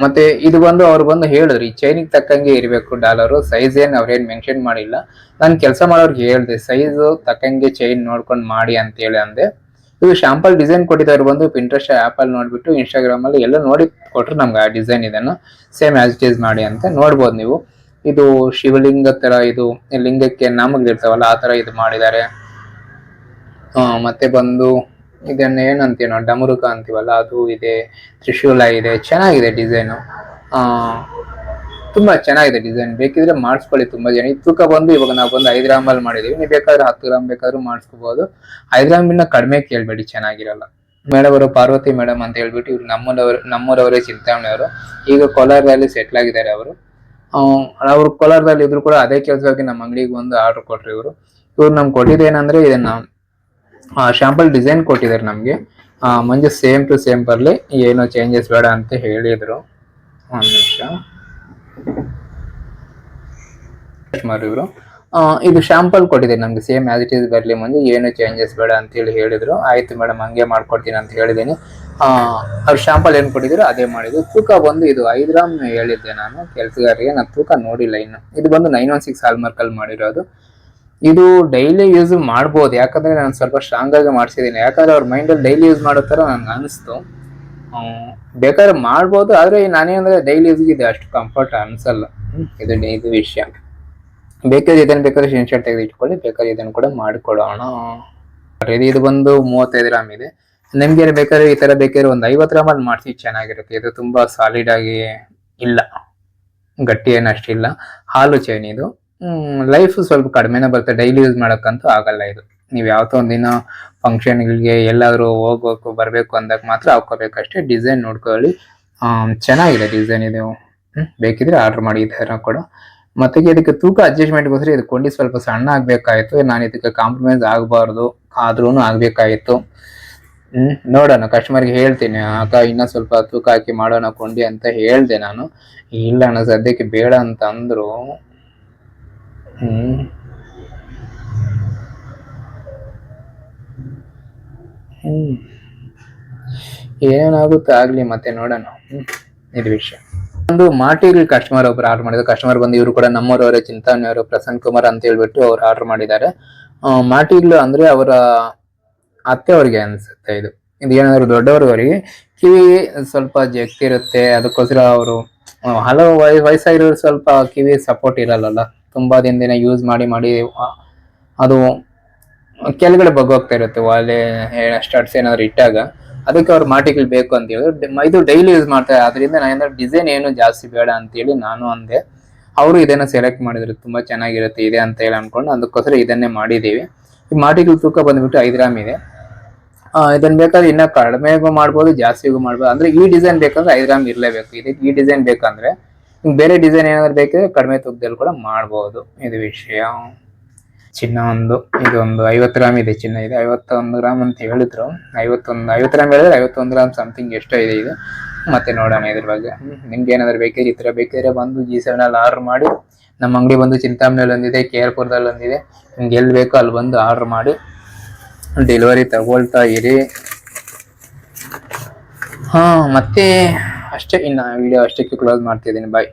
ಮತ್ತೆ ಇದು ಬಂದು ಅವ್ರು ಬಂದು ಹೇಳಿದ್ರು, ಈ ಚೈನಿಗೆ ತಕ್ಕಂಗೆ ಇರಬೇಕು ಡಾಲರು, ಸೈಜ್ ಏನ್ ಅವ್ರೇನ್ ಮೆನ್ಷನ್ ಮಾಡಿಲ್ಲ. ನಾನು ಕೆಲಸ ಮಾಡೋರ್ಗೆ ಹೇಳ್ದೆ ಸೈಜ್ ತಕ್ಕಂಗೆ ಚೈನ್ ನೋಡ್ಕೊಂಡು ಮಾಡಿ ಅಂತ ಹೇಳಿ ಅಂದೆ. ಇದು ಶಾಂಪಲ್ ಡಿಸೈನ್ ಕೊಟ್ಟಿದ್ದಾರೆ ಬಂದು ಪಿಂಟ್ರೆಸ್ಟ್ ಆಪ್ ಅಲ್ಲಿ ನೋಡ್ಬಿಟ್ಟು ಇನ್ಸ್ಟಾಗ್ರಾಮ್ ಅಲ್ಲಿ ಎಲ್ಲ ನೋಡಿ ಕೊಟ್ರು ನಮ್ಗೆ ಆ ಡಿಸೈನ್. ಇದನ್ನು ಸೇಮ್ ಆಸ್ ಇಟ್ ಈಸ್ ಮಾಡಿ ಅಂತ ನೋಡ್ಬೋದು ನೀವು. ಇದು ಶಿವಲಿಂಗ ತರ, ಇದು ಲಿಂಗಕ್ಕೆ ನಾಮಗಳಿರ್ತಾವಲ್ಲ ಆ ತರ ಇದು ಮಾಡಿದ್ದಾರೆ. ಮತ್ತೆ ಬಂದು ಇದನ್ನ ಏನಂತೀವಿ ನಾವು ಡಮರುಕ ಅಂತೀವಲ್ಲ ಅದು ಇದೆ, ತ್ರಿಶೂಲ ಇದೆ, ಚೆನ್ನಾಗಿದೆ ಡಿಸೈನು. ತುಂಬಾ ಚೆನ್ನಾಗಿದೆ ಡಿಸೈನ್, ಬೇಕಿದ್ರೆ ಮಾಡಿಸ್ಕೊಳ್ಳಿ. ತುಂಬಾ ಜನ ತೂಕ ಬಂದು ಇವಾಗ ನಾವು ಬಂದು 5 ಗ್ರಾಮಲ್ಲಿ ಮಾಡಿದೀವಿ, ನೀವು ಬೇಕಾದ್ರೆ 10 ಗ್ರಾಮ್ ಬೇಕಾದ್ರೂ ಮಾಡಿಸ್ಕೋಬಹುದು. 5 ಗ್ರಾಮ್ ಇನ್ನ ಕಡಿಮೆ ಕೇಳ್ಬೇಡಿ, ಚೆನ್ನಾಗಿರಲ್ಲ. ಮೇಡಮ್ ಅವರು ಪಾರ್ವತಿ ಮೇಡಮ್ ಅಂತ ಹೇಳ್ಬಿಟ್ಟು ಇವ್ರು ನಮ್ಮೂರವರೇ, ಚಿಂತಾಮಣಿಯವರು. ಈಗ ಕೋಲಾರದಲ್ಲಿ ಸೆಟ್ಲ್ ಆಗಿದ್ದಾರೆ ಅವರು. ಅವ್ರು ಕೋಲಾರದಲ್ಲಿ ಇದ್ರು ಕೂಡ ಅದೇ ಕೆಲಸವಾಗಿ ನಮ್ಮ ಅಂಗಡಿಗೆ ಬಂದು ಆರ್ಡರ್ ಕೊಟ್ರು ಇವ್ರು ನಮ್ಗೆ ಕೊಟ್ಟಿದ್ದೇನಂದ್ರೆ ಇದನ್ನ ಶಾಂಪಲ್ ಡಿಸೈನ್ ಕೊಟ್ಟಿದ್ದಾರೆ ನಮ್ಗೆ. ಮಂಜು ಸೇಮ್ ಟು ಸೇಮ್ ಬರ್ಲಿ, ಏನೋ ಚೇಂಜಸ್ ಬೇಡ ಅಂತ ಹೇಳಿದ್ರು. ಒಂದ್ ನಿಮಿಷ ಇವರು ಇದು ಶಾಂಪಲ್ ಕೊಟ್ಟಿದ್ದಾರೆ ನಮ್ಗೆ, ಸೇಮ್ ಆಸ್ ಇಟ್ ಈಸ್ ಬರ್ಲಿ ಮಂಜು, ಏನು ಚೇಂಜಸ್ ಬೇಡ ಅಂತ ಹೇಳಿ ಹೇಳಿದ್ರು. ಆಯ್ತು ಮೇಡಮ್ ಹಂಗೆ ಮಾಡ್ಕೊಡ್ತೀನಿ ಅಂತ ಹೇಳಿದ್ದೀನಿ. ಅವ್ರು ಶಾಂಪಲ್ ಏನ್ ಕೊಟ್ಟಿದ್ರು ಅದೇ ಮಾಡಿದ್ರು. ತೂಕ ಬಂದು ಇದು 5 ಗ್ರಾಮ್ ಹೇಳಿದ್ದೆ ನಾನು ಕೆಲಸಗಾರರಿಗೆ, ನಾನು ತೂಕ ನೋಡಿಲ್ಲ ಇನ್ನು. ಇದು ಬಂದು 916 ಹಾಲ್ಮಾರ್ಕ್ ಅಲ್ಲಿ ಮಾಡಿರೋದು. ಇದು ಡೈಲಿ ಯೂಸ್ ಮಾಡ್ಬೋದು, ಯಾಕಂದ್ರೆ ನಾನು ಸ್ವಲ್ಪ ಸ್ಟ್ರಾಂಗ್ ಆಗಿ ಮಾಡಿಸಿದ್ದೀನಿ. ಯಾಕಂದ್ರೆ ಅವ್ರ ಮೈಂಡಲ್ಲಿ ಡೈಲಿ ಯೂಸ್ ಮಾಡೋ ತರ ನನ್ಗೆ ಅನಿಸ್ತು. ಬೇಕಾದ್ರೆ ಮಾಡ್ಬೋದು, ಆದ್ರೆ ನಾನೇನಂದ್ರೆ ಡೈಲಿ ಯೂಸ್ಗೆ ಇದೆ ಅಷ್ಟು ಕಂಫರ್ಟ್ ಅನ್ಸಲ್ಲ. ಇದು ವಿಷಯ. ಬೇಕಾದ್ರೆ ಇದನ್ನು ಬೇಕಾದ್ರೆ ಸ್ಕ್ರೀನ್ಶಾಟ್ ತೆಗೆದು ಇಟ್ಕೊಳ್ಳಿ, ಬೇಕಾದ್ರೆ ಇದನ್ನು ಕೂಡ ಮಾಡಿಕೊಡೋಣ. ಇದು ಬಂದು 35 ಗ್ರಾಮ್ ಇದೆ. ನಿಮ್ಗೆ ಬೇಕಾದ್ರೆ ಈ ತರ ಬೇಕಾದ್ರೆ ಒಂದು 50 ಗ್ರಾಮ್ ಅಲ್ಲಿ ಮಾಡಿಸಿ ಚೆನ್ನಾಗಿರುತ್ತೆ. ಇದು ತುಂಬಾ ಸಾಲಿಡ್ ಆಗಿ ಇಲ್ಲ, ಗಟ್ಟಿ ಏನು ಅಷ್ಟಿಲ್ಲ. ಹಾಲು ಚೈನ್ ಇದು. ಲೈಫ್ ಸ್ವಲ್ಪ ಕಡಿಮೆನೇ ಬರುತ್ತೆ, ಡೈಲಿ ಯೂಸ್ ಮಾಡೋಕ್ಕಂತೂ ಆಗಲ್ಲ ಇದು. ನೀವು ಯಾವತ್ತೋ ಒಂದಿನ ಫಂಕ್ಷನ್ಗಳಿಗೆ ಎಲ್ಲಾದ್ರೂ ಹೋಗ್ಬೇಕು ಬರ್ಬೇಕು ಅಂದಾಗ ಮಾತ್ರ ಹಾಕೋಬೇಕಷ್ಟೇ. ಡಿಸೈನ್ ನೋಡ್ಕೊಳ್ಳಿ, ಚೆನ್ನಾಗಿದೆ ಡಿಸೈನ್ ಇದು. ಬೇಕಿದ್ರೆ ಆರ್ಡರ್ ಮಾಡಿ ಈ ತರ ಕೂಡ. ಮತ್ತೆ ಇದಕ್ಕೆ ತೂಕ ಅಡ್ಜಸ್ಟ್ಮೆಂಟ್ಗೋಸ್ಕರ ಇದು ಕೊಂಡಿ ಸ್ವಲ್ಪ ಸಣ್ಣ ಆಗ್ಬೇಕಾಯ್ತು. ನಾನು ಇದಕ್ಕೆ ಕಾಂಪ್ರಮೈಸ್ ಆಗಬಾರ್ದು, ಆದ್ರೂ ಆಗ್ಬೇಕಾಯ್ತು. ನೋಡೋಣ, ಕಸ್ಟಮರ್ಗೆ ಹೇಳ್ತೀನಿ ಅಕ್ಕ ಇನ್ನ ಸ್ವಲ್ಪ ತೂಕ ಹಾಕಿ ಮಾಡೋಣ ಕೊಂಡಿ ಅಂತ ಹೇಳ್ದೆ ನಾನು. ಇಲ್ಲ ಅಣ್ಣ ಸದ್ಯಕ್ಕೆ ಬೇಡ ಅಂತ ಅಂದ್ರು. ಏನಾಗುತ್ತೆ ಆಗ್ಲಿ, ಮತ್ತೆ ನೋಡೋಣ. ಇದು ವಿಷಯ. ಒಂದು ಮಾಟಿಲ್ ಕಸ್ಟಮರ್ ಒಬ್ರು ಆರ್ಡರ್ ಮಾಡಿದ್ರು. ಕಸ್ಟಮರ್ ಬಂದು ಇವರು ಕೂಡ ನಮ್ಮವರವರೇ, ಚಿಂತಾಮಣಿಯವರು, ಪ್ರಸನ್ನ ಕುಮಾರ್ ಅಂತ ಹೇಳ್ಬಿಟ್ಟು ಅವ್ರು ಆರ್ಡರ್ ಮಾಡಿದ್ದಾರೆ. ಮಾಟಿಲ್ ಅಂದ್ರೆ ಅವರ ಅತ್ತೆ ಅವ್ರಿಗೆ ಅನ್ಸುತ್ತೆ ಇದು. ಏನಾದ್ರು ದೊಡ್ಡವರವರಿಗೆ ಕಿವಿ ಸ್ವಲ್ಪ ಜಗ್ತಿರುತ್ತೆ, ಅದಕ್ಕೋಸ್ಕರ ಅವರು ಹಲವು ವಯಸ್ಸಾಗಿರೋರು ಸ್ವಲ್ಪ ಕಿವಿ ಸಪೋರ್ಟ್ ಇರಲ್ಲ, ತುಂಬಾ ದಿನ ಯೂಸ್ ಮಾಡಿ ಅದು ಕೆಳಗಡೆ ಬಗ್ಗೋಗ್ತಾ ಇರುತ್ತೆ ಒಲೆ ಸ್ಟಡ್ಸ್ ಏನಾದ್ರು ಇಟ್ಟಾಗ. ಅದಕ್ಕೆ ಅವ್ರು ಮಾಟಿಗಳು ಬೇಕು ಅಂತ ಹೇಳಿದ್ರು. ಇದು ಡೈಲಿ ಯೂಸ್ ಮಾಡ್ತಾರೆ, ಅದರಿಂದ ನಾನು ಡಿಸೈನ್ ಏನು ಜಾಸ್ತಿ ಬೇಡ ಅಂತೇಳಿ ನಾನು ಅಂದೆ. ಅವರು ಇದನ್ನ ಸೆಲೆಕ್ಟ್ ಮಾಡಿದ್ರು, ತುಂಬಾ ಚೆನ್ನಾಗಿರುತ್ತೆ ಇದೆ ಅಂತ ಹೇಳಿ ಅನ್ಕೊಂಡು ಅದಕ್ಕೋಸ್ಕರ ಇದನ್ನೇ ಮಾಡಿದೀವಿ. ಈ ಮಾಟಿಗಳು ತೂಕ ಬಂದ್ಬಿಟ್ಟು 5 ಗ್ರಾಮ್ ಇದೆ. ಇದನ್ನ ಬೇಕಾದ್ರೆ ಇನ್ನ ಕಡಿಮೆಗೂ ಮಾಡ್ಬೋದು, ಜಾಸ್ತಿಗೂ ಮಾಡ್ಬೋದು. ಅಂದ್ರೆ ಈ ಡಿಸೈನ್ ಬೇಕಂದ್ರೆ 5 ಗ್ರಾಮ್ ಇರ್ಲೇಬೇಕು. ಇದಕ್ಕೆ ಈ ಡಿಸೈನ್ ಬೇಕಂದ್ರೆ ಬೇರೆ ಡಿಸೈನ್ ಏನಾದ್ರು ಬೇಕಿದ್ರೆ ಕಡಿಮೆ ತೂಕದಲ್ಲಿ ಕೂಡ ಮಾಡ್ಬೋದು. ಇದು ವಿಷಯ. ಚಿನ್ನ ಇದೊಂದು 50 ಗ್ರಾಮ್ ಇದೆ. ಚಿನ್ನ ಇದೆ 51 ಗ್ರಾಮ್ ಅಂತ ಹೇಳಿದ್ರು. 50 ಗ್ರಾಮ್ ಹೇಳಿದ್ರೆ 51 ಗ್ರಾಮ್ ಸಮಥಿಂಗ್ ಎಷ್ಟೋ ಇದೆ ಇದು. ಮತ್ತೆ ನೋಡೋಣ ಇದ್ರ ಬಗ್ಗೆ. ನಿಮ್ಗೆ ಏನಾದ್ರು ಬೇಕಿದ್ರೆ ಈ ತರ ಬೇಕಿದ್ರೆ ಬಂದು G7 ಅಲ್ಲಿ ಆರ್ಡರ್ ಮಾಡಿ. ನಮ್ಮ ಅಂಗಡಿ ಬಂದು ಚಿಂತಾಮಣಿಯಲ್ಲಿ ಒಂದಿದೆ, KR-ಪುರದಲ್ಲಿ ಒಂದಿದೆ. ನಿಮ್ಗೆ ಎಲ್ಲಿ ಬೇಕೋ ಅಲ್ಲಿ ಬಂದು ಆರ್ಡರ್ ಮಾಡಿ ಡೆಲಿವರಿ ತಗೊಳ್ತಾ ಇರಿ. ಮತ್ತೆ ಅಷ್ಟೇ, ಇನ್ನು ವಿಡಿಯೋ ಅಷ್ಟಕ್ಕೆ ಕ್ಲೋಸ್ ಮಾಡ್ತಿದ್ದೀನಿ. ಬಾಯ್.